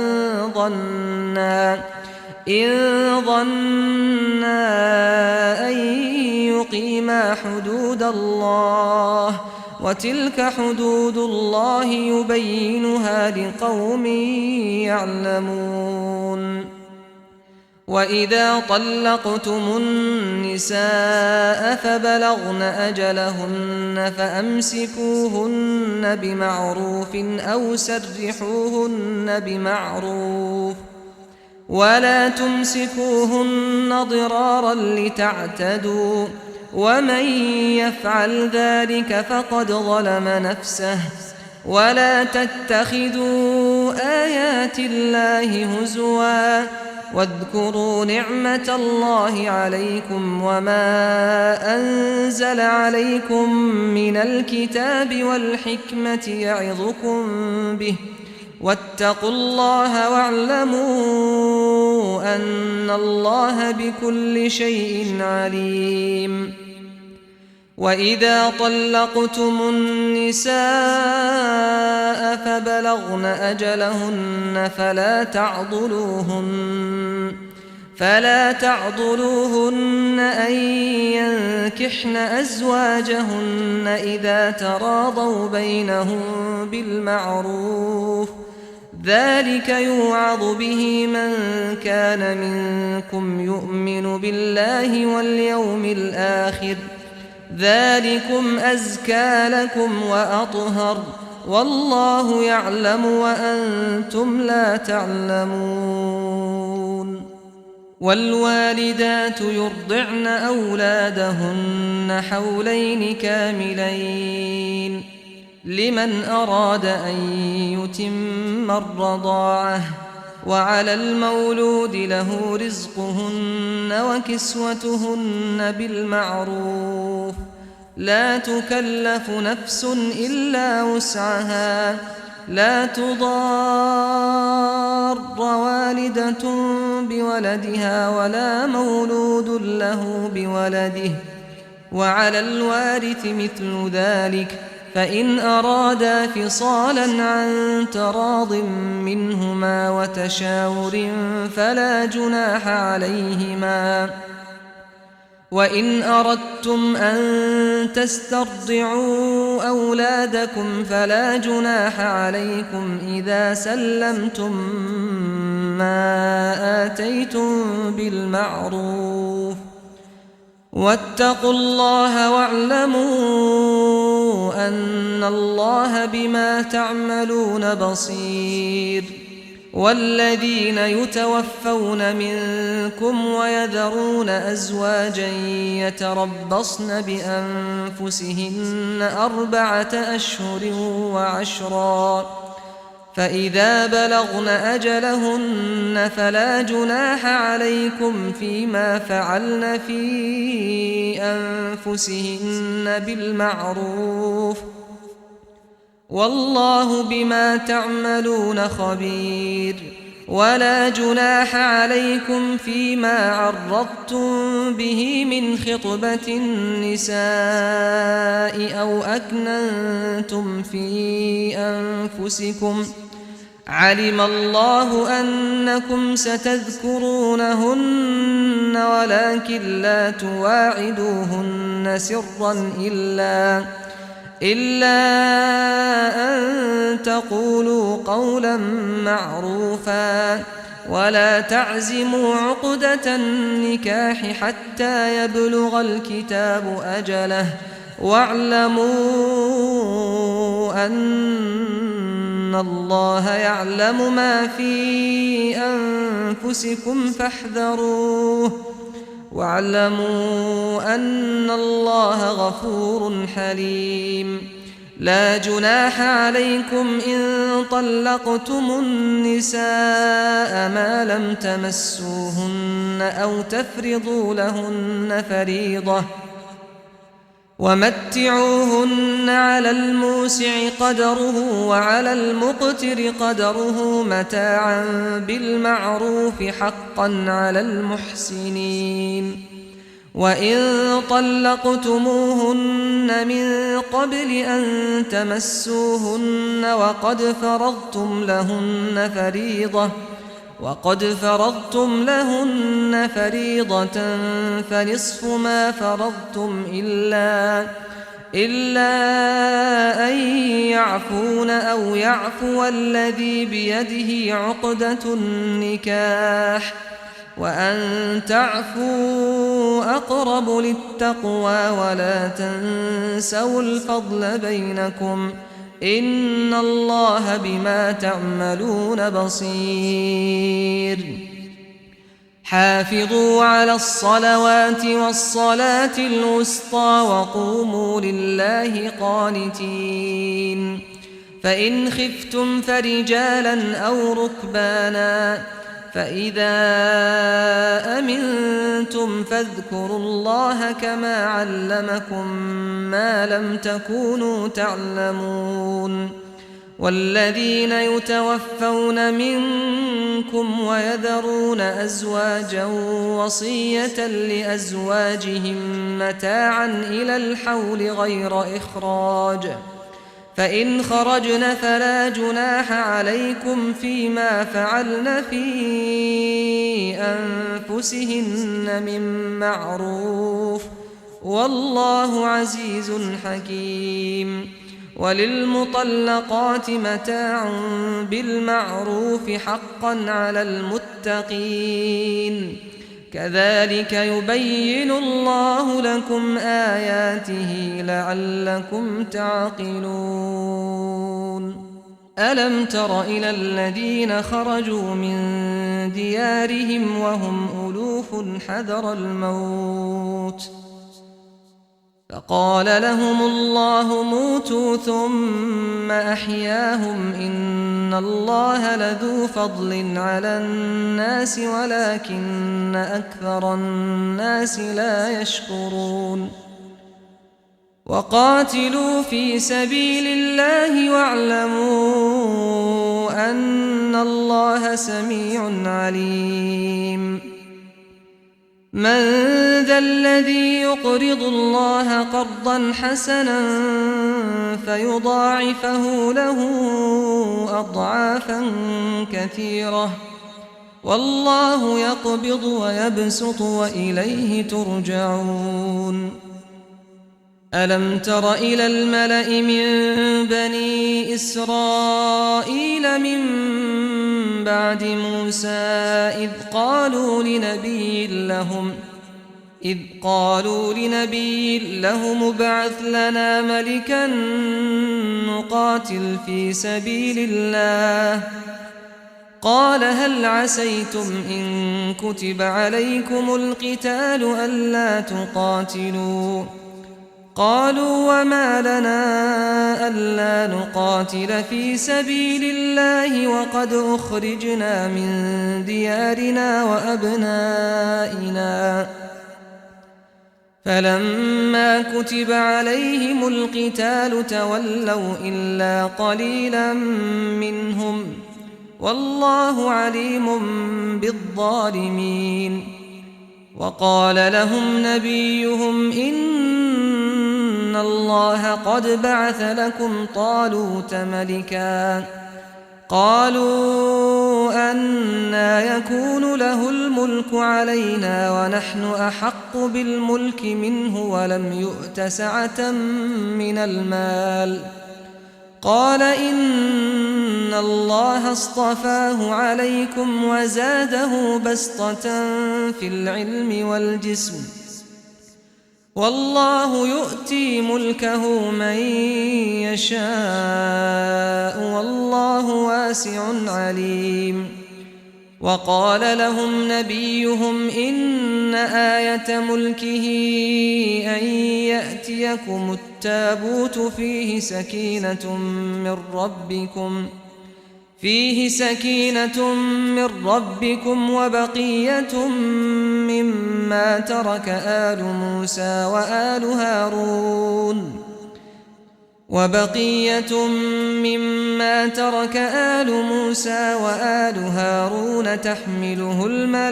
ظنا أن يقيما حدود الله، وتلك حدود الله يبينها لقوم يعلمون. وإذا طلقتم النساء فبلغن أجلهن فأمسكوهن بمعروف أو سرحوهن بمعروف، ولا تمسكوهن ضرارا لتعتدوا، ومن يفعل ذلك فقد ظلم نفسه. ولا تتخذوا آيات الله هزوا، واذكروا نعمة الله عليكم وما أنزل عليكم من الكتاب والحكمة يعظكم به، واتقوا الله واعلموا أن الله بكل شيء عليم. وإذا طلقتم النساء فبلغن أجلهن فلا تعضلوهن أن ينكحن أزواجهن إذا تراضوا بينهم بالمعروف، ذلك يوعظ به من كان منكم يؤمن بالله واليوم الآخر، ذلكم أزكى لكم وأطهر، والله يعلم وأنتم لا تعلمون. والوالدات يرضعن أولادهن حولين كاملين لمن أراد أن يتم الرضاعة، وعلى المولود له رزقهن وكسوتهن بالمعروف، لا تكلف نفس إلا وسعها، لا تضار والدة بولدها ولا مولود له بولده، وعلى الوارث مثل ذلك، فإن أرادا فصالا عن تراض منهما وتشاور فلا جناح عليهما. وإن أردتم أن تسترضعوا أولادكم فلا جناح عليكم إذا سلمتم ما آتيتم بالمعروف. واتقوا الله واعلموا أن الله بما تعملون بصير. والذين يتوفون منكم ويذرون أزواجا يتربصن بأنفسهن 4 أشهر وعشرا، فإذا بلغن أجلهن فلا جناح عليكم فيما فعلن في أنفسهن بالمعروف، والله بما تعملون خبير. ولا جناح عليكم فيما عرضتم به من خطبة النساء أو أكننتم في أنفسكم، علم الله أنكم ستذكرونهن ولكن لا تواعدوهن سرا إلا أن تقولوا قولا معروفا. ولا تعزموا عقدة النكاح حتى يبلغ الكتاب أجله، واعلموا أن الله يعلم ما في أنفسكم فاحذروه، واعلموا أن الله غفور حليم. لا جناح عليكم إن طلقتم النساء ما لم تمسوهن أو تفرضوا لهن فريضة، ومتعوهن على الموسع قدره وعلى المقتر قدره متاعا بالمعروف حقا على المحسنين. وإن طلقتموهن من قبل أن تمسوهن وقد فرضتم لهن فريضة فنصف ما فرضتم إلا أن يعفون أو يعفو الذي بيده عقدة النكاح، وأن تعفوا أقرب للتقوى. ولا تنسوا الفضل بينكم، إن الله بما تعملون بصير. حافظوا على الصلوات والصلاة الوسطى وقوموا لله قانتين. فإن خفتم فرجالا أو ركبانا، فإذا أمنتم فاذكروا الله كما علمكم ما لم تكونوا تعلمون. والذين يتوفون منكم ويذرون أزواجا وصية لأزواجهم متاعا إلى الحول غير إخراج، فإن خرجن فلا جناح عليكم فيما فعلن في أنفسهن من معروف، والله عزيز حكيم. وللمطلقات متاع بالمعروف حقا على المتقين، كذلك يبين الله لكم آياته لعلكم تعقلون. ألم تر إلى الذين خرجوا من ديارهم وهم ألوف حذر الموت فقال لهم الله موتوا ثم أحياهم، إن الله لذو فضل على الناس ولكن أكثر الناس لا يشكرون. وقاتلوا في سبيل الله واعلموا أن الله سميع عليم. من ذا الذي يقرض الله قرضا حسنا فيضاعفه له أضعافا كثيرة والله يقبض ويبسط وإليه ترجعون ألم تر إلى الملأ من بني إسرائيل من بعد موسى إذ قالوا لنبي لهم ابعث لنا ملكا نقاتل في سبيل الله قال هل عسيتم إن كتب عليكم القتال ألا تقاتلوا قالوا وما لنا ألا نقاتل في سبيل الله وقد أخرجنا من ديارنا وأبنائنا فلما كتب عليهم القتال تولوا إلا قليلا منهم والله عليم بالظالمين وقال لهم نبيهم إن الله قد بعث لكم طالوت ملكا قالوا أنى يكون له الملك علينا ونحن أحق بالملك منه ولم يؤت سعة من المال قال إن الله اصطفاه عليكم وزاده بسطة في العلم والجسم والله يؤتي ملكه من يشاء والله واسع عليم وقال لهم نبيهم إن آية ملكه أن يأتيكم التابوت فيه سكينة من ربكم وبقية مما ترك آل موسى وآل هارون تحمله الملائكة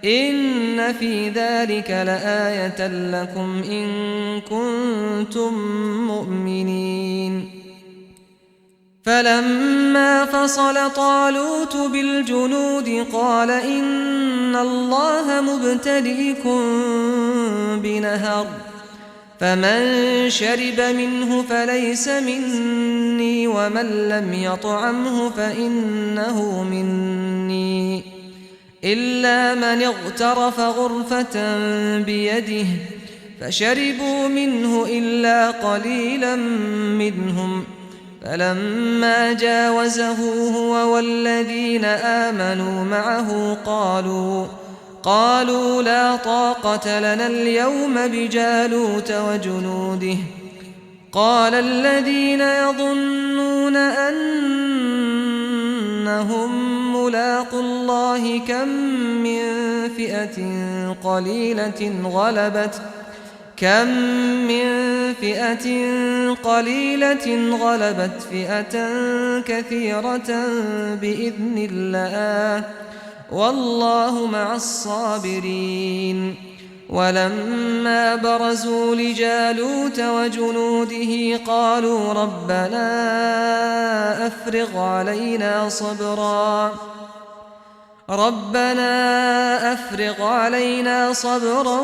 إن في ذلك لآية لكم إن كنتم مؤمنين فلما فصل طالوت بالجنود قال إن الله مبتليكم بنهر فمن شرب منه فليس مني ومن لم يطعمه فإنه مني إلا من اغترف غرفة بيده فشربوا منه إلا قليلا منهم فلما جاوزه هو والذين آمنوا معه قالوا لا طاقة لنا اليوم بجالوت وجنوده قال الذين يظنون أنهم ملاقو الله كم من فئة قليلة غلبت فئة كثيرة بإذن الله والله مع الصابرين ولما برزوا لجالوت وجنوده قالوا ربنا أفرغ علينا صبرا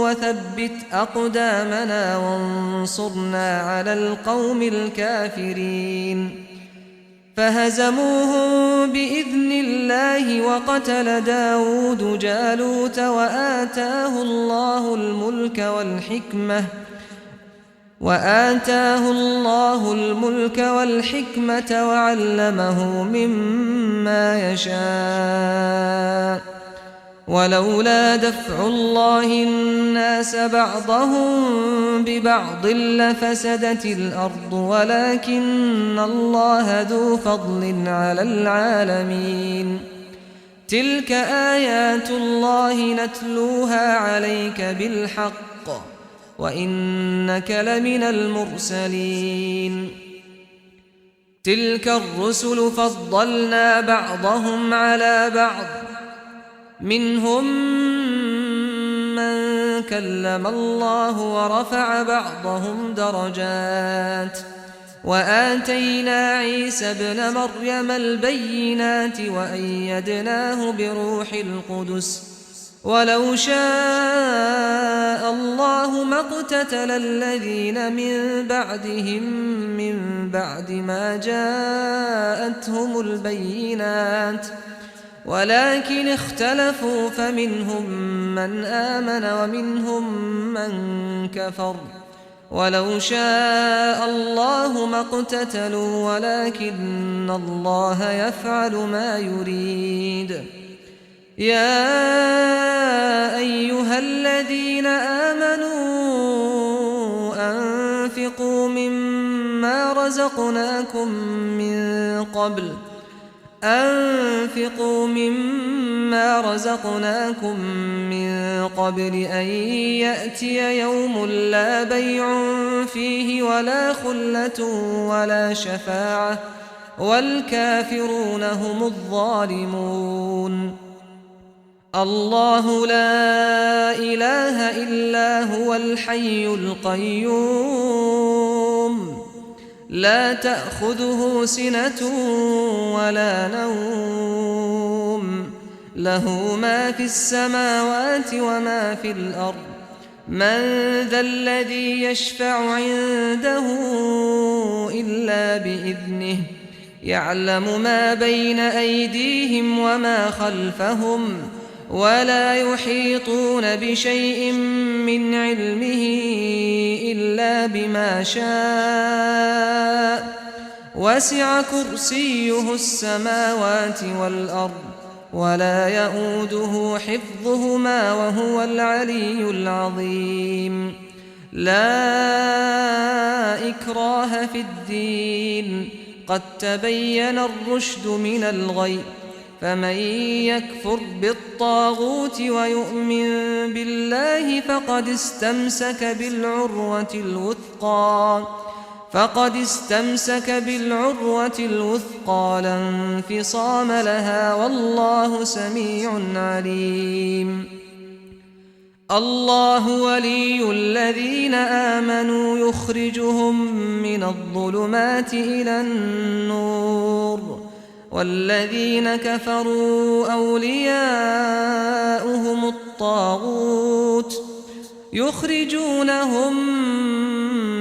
وثبت أقدامنا وانصرنا على القوم الكافرين فهزموهم بإذن الله وقتل داود جالوت وآتاه الله الملك والحكمة وعلمه مما يشاء ولولا دفع الله الناس بعضهم ببعض لفسدت الأرض ولكن الله ذو فضل على العالمين تلك آيات الله نتلوها عليك بالحق وإنك لمن المرسلين تلك الرسل فضلنا بعضهم على بعض منهم من كلم الله ورفع بعضهم درجات وآتينا عيسى ابن مريم البينات وأيدناه بروح القدس ولو شاء الله ما اقتتل الذين من بعدهم من بعد ما جاءتهم البينات ولكن اختلفوا فمنهم من آمن ومنهم من كفر ولو شاء الله ما اقتتلوا ولكن الله يفعل ما يريد يا أيها الذين آمنوا أنفقوا مما رزقناكم من قبل أن يأتي يوم لا بيع فيه ولا خلة ولا شفاعة والكافرون هم الظالمون الله لا إله إلا هو الحي القيوم لا تأخذه سنة ولا نوم له ما في السماوات وما في الأرض من ذا الذي يشفع عنده إلا بإذنه يعلم ما بين أيديهم وما خلفهم ولا يحيطون بشيء من علمه إلا بما شاء وسع كرسيه السماوات والأرض ولا يؤوده حفظهما وهو العلي العظيم لا إكراه في الدين قد تبين الرشد من الغي فمن يكفر بالطاغوت ويؤمن بالله فقد استمسك بالعروة الوثقى لا انفصام لها والله سميع عليم الله ولي الذين آمنوا يخرجهم من الظلمات إلى النور والذين كفروا أولياؤهم الطاغوت يخرجونهم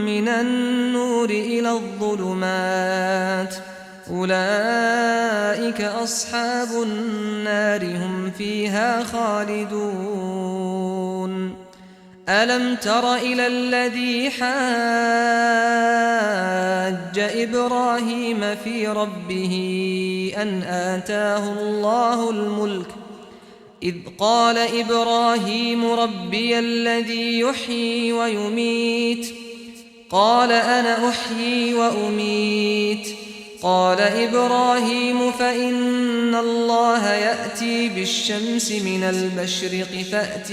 من النور إلى الظلمات أولئك أصحاب النار هم فيها خالدون ألم تر إلى الذي حاج إبراهيم في ربه أن آتاه الله الملك إذ قال إبراهيم ربي الذي يحيي ويميت قال أنا أحيي وأميت قال إبراهيم فإن الله يأتي بالشمس من المشرق فأت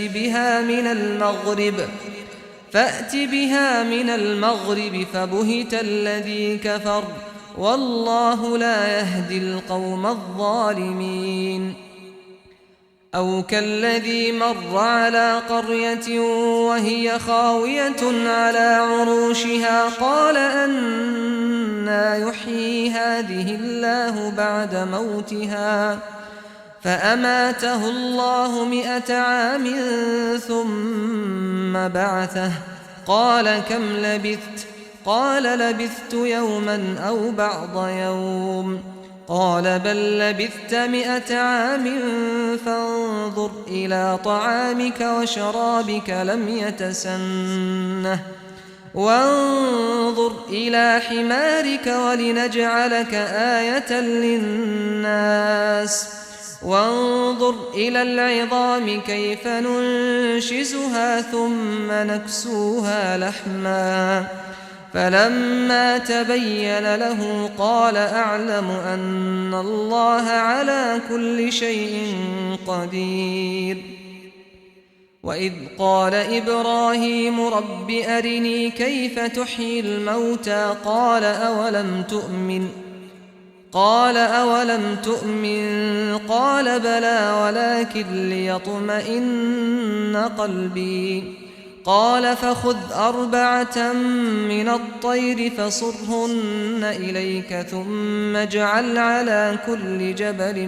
بها من المغرب فبهت الذي كفر والله لا يهدي القوم الظالمين أو كالذي مر على قرية وهي خاوية على عروشها قال أنى يحيي هذه الله بعد موتها فأماته الله 100 عام ثم بعثه قال كم لبثت قال لبثت يوما أو بعض يوم قال بل لبثت 100 عام فانظر إلى طعامك وشرابك لم يتسنه وانظر إلى حمارك ولنجعلك آية للناس وانظر إلى العظام كيف ننشزها ثم نكسوها لحما فلما تبين له قال أعلم أن الله على كل شيء قدير وإذ قال إبراهيم رب أرني كيف تحيي الموتى قال قال أولم تؤمن قال بلى ولكن ليطمئن قلبي قال فخذ 4 من الطير فصرهن إليك ثم اجعل على كل جبل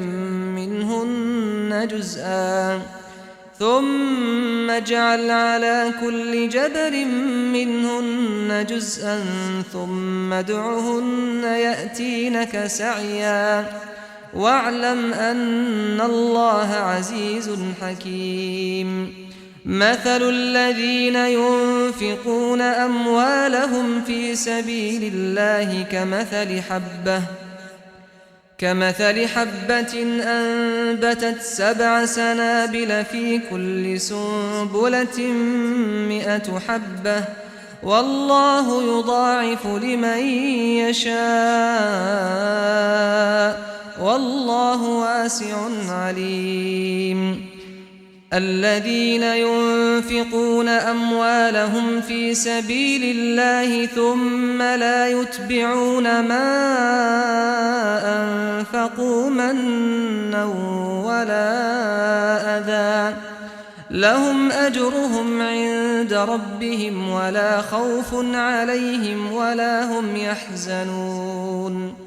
منهن جزءا ثم ادعهن يأتينك سعيا واعلم أن الله عزيز حكيم مثل الذين ينفقون أموالهم في سبيل الله كمثل حبة أنبتت 7 سنابل في كل سنبلة 100 حبة والله يضاعف لمن يشاء والله واسع عليم الذين ينفقون أموالهم في سبيل الله ثم لا يتبعون ما أنفقوا منا ولا أذى لهم أجرهم عند ربهم ولا خوف عليهم ولا هم يحزنون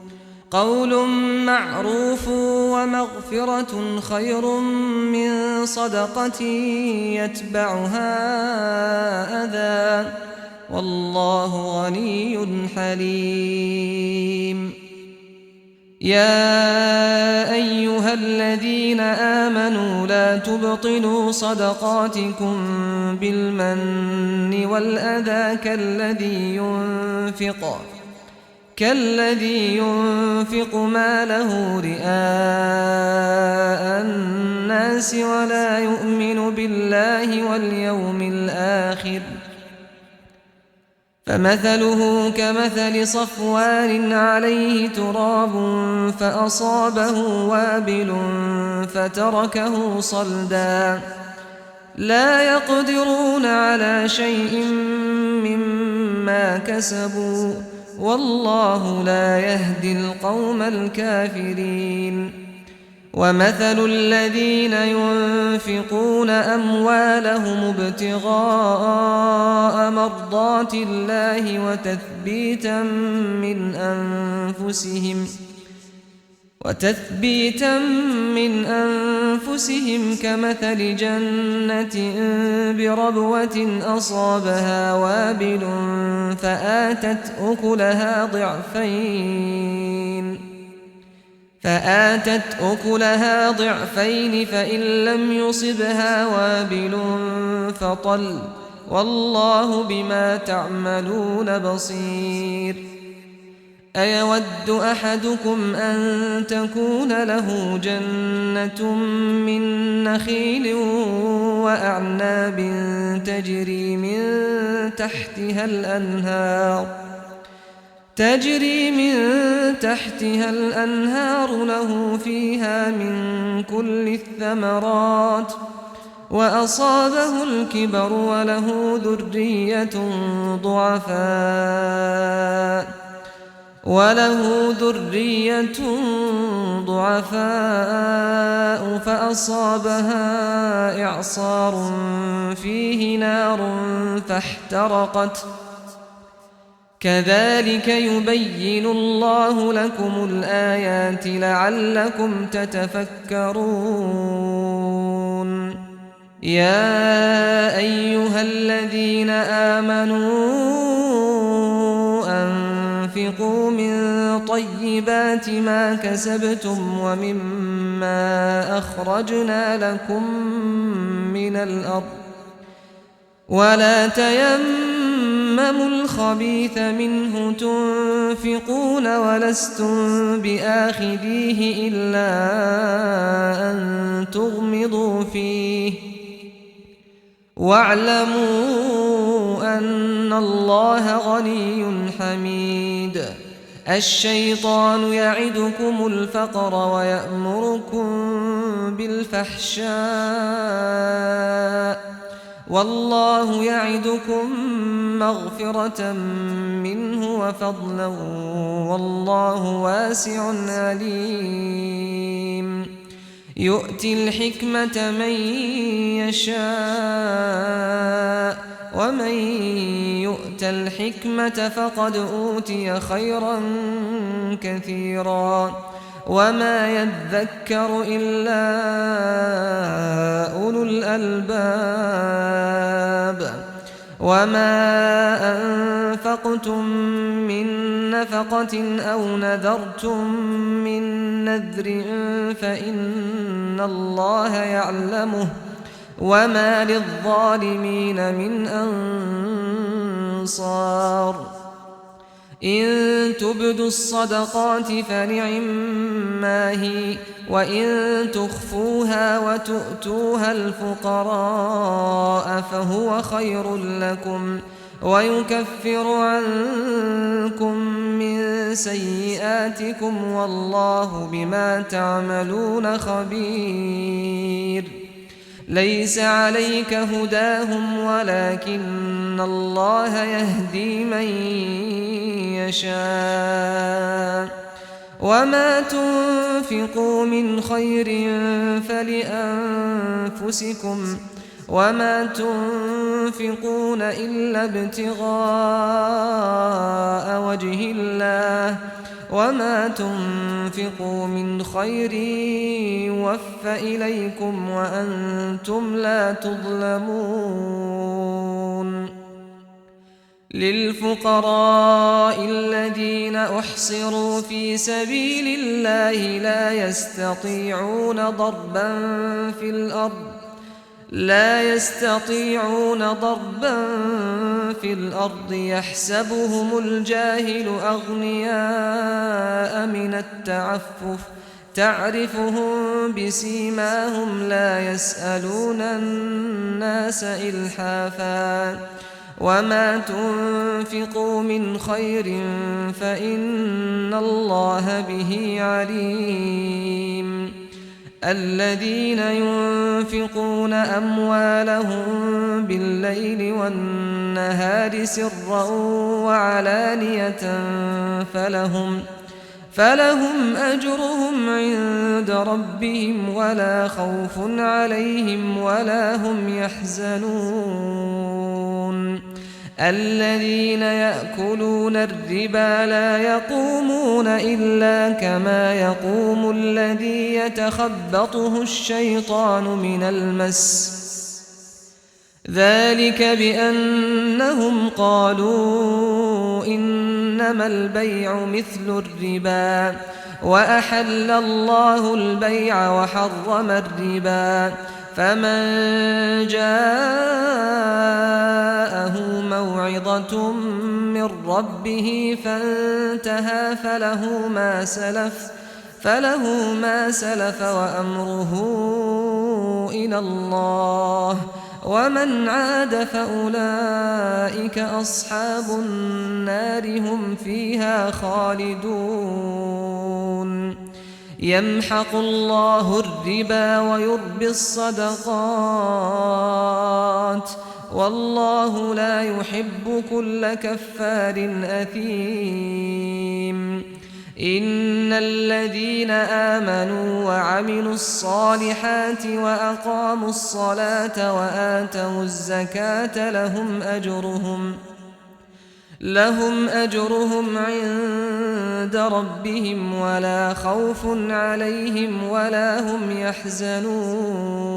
قول معروف ومغفرة خير من صدقة يتبعها أذى والله غني حليم يا أيها الذين آمنوا لا تبطلوا صدقاتكم بالمن والأذى كالذي ينفق ماله رئاء الناس ولا يؤمن بالله واليوم الآخر فمثله كمثل صفوان عليه تراب فأصابه وابل فتركه صلدا لا يقدرون على شيء مما كسبوا والله لا يهدي القوم الكافرين ومثل الذين ينفقون أموالهم ابتغاء مرضات الله وتثبيتا من أنفسهم كمثل جنة بربوة أصابها وابل فآتت أكلها ضعفين فإن لم يصبها وابل فطل والله بما تعملون بصير أيود أحدكم أن تكون له جنة من نخيل وأعناب تجري من تحتها الأنهار له فيها من كل الثمرات وأصابه الكبر وله ذرية ضعفاء فأصابها إعصار فيه نار فاحترقت كذلك يبين الله لكم الآيات لعلكم تتفكرون يا أيها الذين آمنوا أنفقوا من طيبات ما كسبتم ومما أخرجنا لكم من الأرض ولا تيمموا الخبيث منه تنفقون ولستم بآخذيه إلا أن تغمضوا فيه واعلموا أن الله غني حميد الشيطان يعدكم الفقر ويأمركم بالفحشاء والله يعدكم مغفرة منه وفضلا والله واسع عليم يؤتي الحكمة من يشاء ومن يؤت الحكمة فقد أوتي خيرا كثيرا وما يذكر إلا أولو الألباب وما أنفقتم من نفقة أو نذرتم من نذر فإن الله يعلمه وما للظالمين من أنصار إن تبدوا الصدقات فنعما هي وإن تخفوها وتؤتوها الفقراء فهو خير لكم ويكفر عنكم من سيئاتكم والله بما تعملون خبير ليس عليك هداهم ولكن الله يهدي من يشاء وما تنفقوا من خير فلأنفسكم وما تنفقون إلا ابتغاء وجه الله وما تنفقوا من خير يوفى إليكم وأنتم لا تظلمون للفقراء الذين أحصروا في سبيل الله لا يستطيعون ضربا في الأرض يحسبهم الجاهل أغنياء من التعفف تعرفهم بسيماهم لا يسألون الناس إلحافا وما تنفقوا من خير فإن الله به عليم الذين ينفقون أموالهم بالليل والنهار سرا وعلانية فلهم أجرهم عند ربهم ولا خوف عليهم ولا هم يحزنون الذين يأكلون الربا لا يقومون إلا كما يقوم الذي يتخبطه الشيطان من المس ذلك بأنهم قالوا إنما البيع مثل الربا وأحل الله البيع وحرم الربا فمن جاءه موعظة من ربه فانتهى فله ما سلف وأمره إلى الله ومن عاد فأولئك أصحاب النار هم فيها خالدون يمحق الله الربا ويربي الصدقات والله لا يحب كل كفار أثيم إن الذين آمنوا وعملوا الصالحات وأقاموا الصلاة وآتوا الزكاة لهم أجرهم عند ربهم ولا خوف عليهم ولا هم يحزنون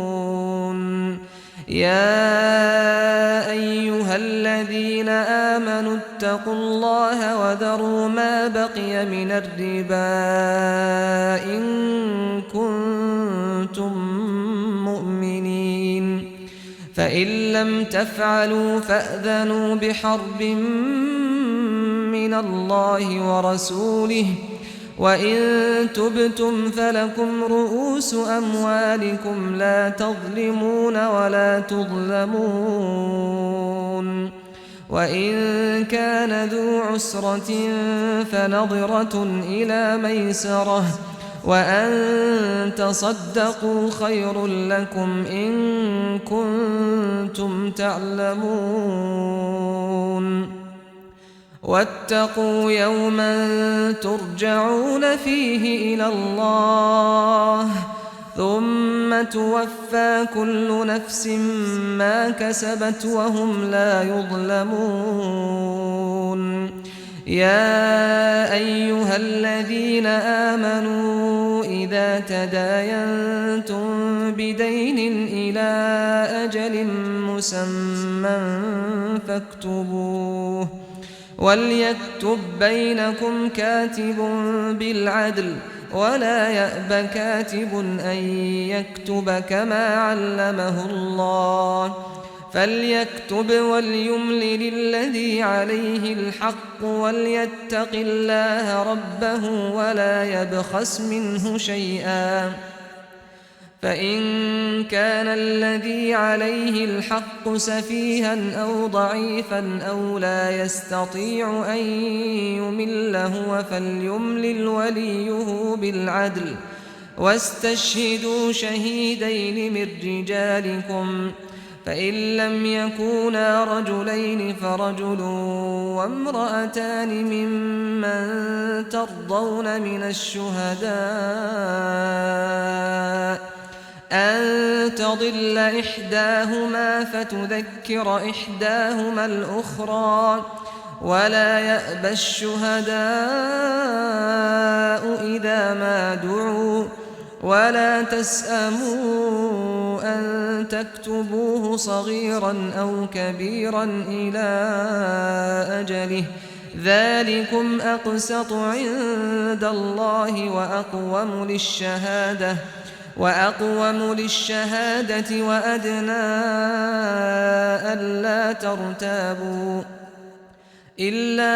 يا أيها الذين آمنوا اتقوا الله وذروا ما بقي من الربا إن كنتم مؤمنين فإن لم تفعلوا فأذنوا بحرب من الله ورسوله وإن تبتم فلكم رؤوس أموالكم لا تظلمون ولا تظلمون وإن كان ذو عسرة فنظرة إلى ميسرة وأن تصدقوا خير لكم إن كنتم تعلمون واتقوا يوما ترجعون فيه إلى الله ثم توفى كل نفس ما كسبت وهم لا يظلمون يا أيها الذين آمنوا إذا تداينتم بدين إلى أجل مسمى فاكتبوه وليكتب بينكم كاتب بالعدل ولا يأب كاتب أن يكتب كما علمه الله فليكتب وليملل الذي عليه الحق وليتق الله ربه ولا يبخس منه شيئا فإن كان الذي عليه الحق سفيها أو ضعيفا أو لا يستطيع أن يمل هو فليملل وليه بالعدل واستشهدوا شهيدين من رجالكم فإن لم يكونا رجلين فرجل وامرأتان ممن ترضون من الشهداء أن تضل إحداهما فتذكر إحداهما الأخرى ولا يأبى الشهداء إذا ما دعوا ولا تسأموا أن تكتبوه صغيرا أو كبيرا إلى أجله ذلكم أقسط عند الله وأقوم للشهادة وأدنى ألا ترتابوا إلا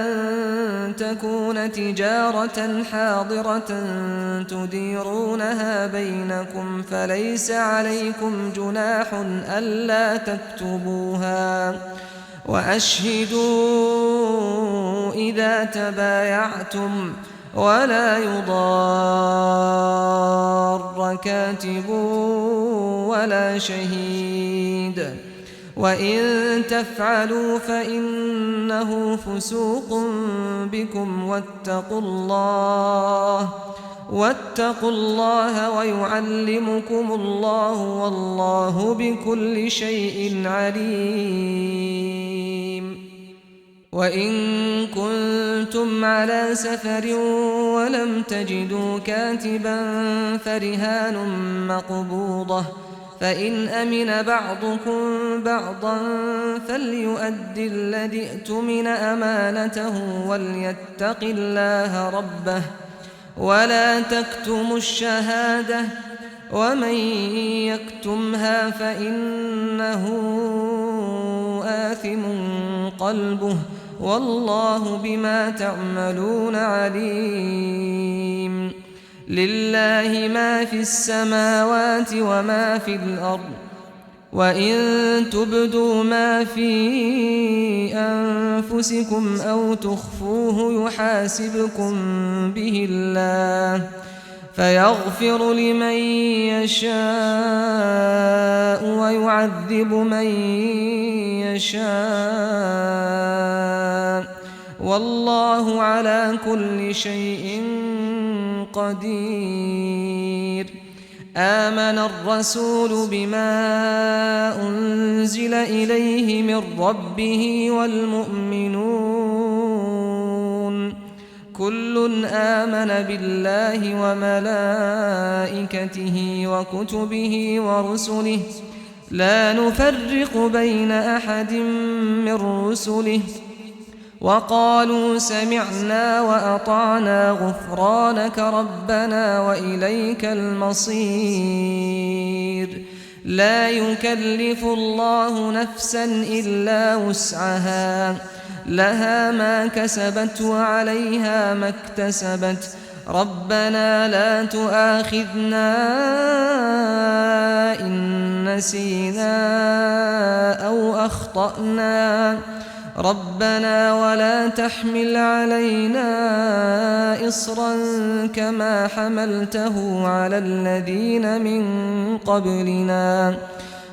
أن تكون تجارة حاضرة تديرونها بينكم فليس عليكم جناح ألا تكتبوها وأشهدوا إذا تبايعتم ولا يضار كاتب ولا شهيد وإن تفعلوا فإنه فسوق بكم واتقوا الله ويعلمكم الله والله بكل شيء عليم وإن كنتم على سفر ولم تجدوا كاتبا فرهان مقبوضة فإن أمن بعضكم بعضا فليؤد الذي اؤتمن أمانته وليتق الله ربه ولا تكتموا الشهادة ومن يكتمها فإنه آثم قلبه والله بما تعملون عليم لله ما في السماوات وما في الأرض وإن تبدوا ما في أنفسكم أو تخفوه يحاسبكم به الله فيغفر لمن يشاء ويعذب من يشاء والله على كل شيء قدير آمن الرسول بما أنزل إليه من ربه والمؤمنون كل آمن بالله وملائكته وكتبه ورسله لا نفرق بين أحد من رسله وقالوا سمعنا وأطعنا غفرانك ربنا وإليك المصير لا يكلف الله نفسا إلا وسعها لها ما كسبت وعليها ما اكتسبت ربنا لا تؤاخذنا إن نسينا أو أخطأنا ربنا ولا تحمل علينا إصرا كما حملته على الذين من قبلنا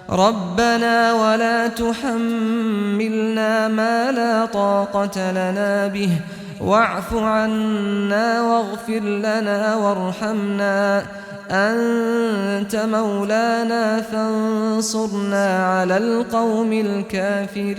ربنا ولا تحملنا ما لا طاقة لنا به واعف عنا واغفر لنا وارحمنا أنت مولانا فانصرنا على القوم الكافرين.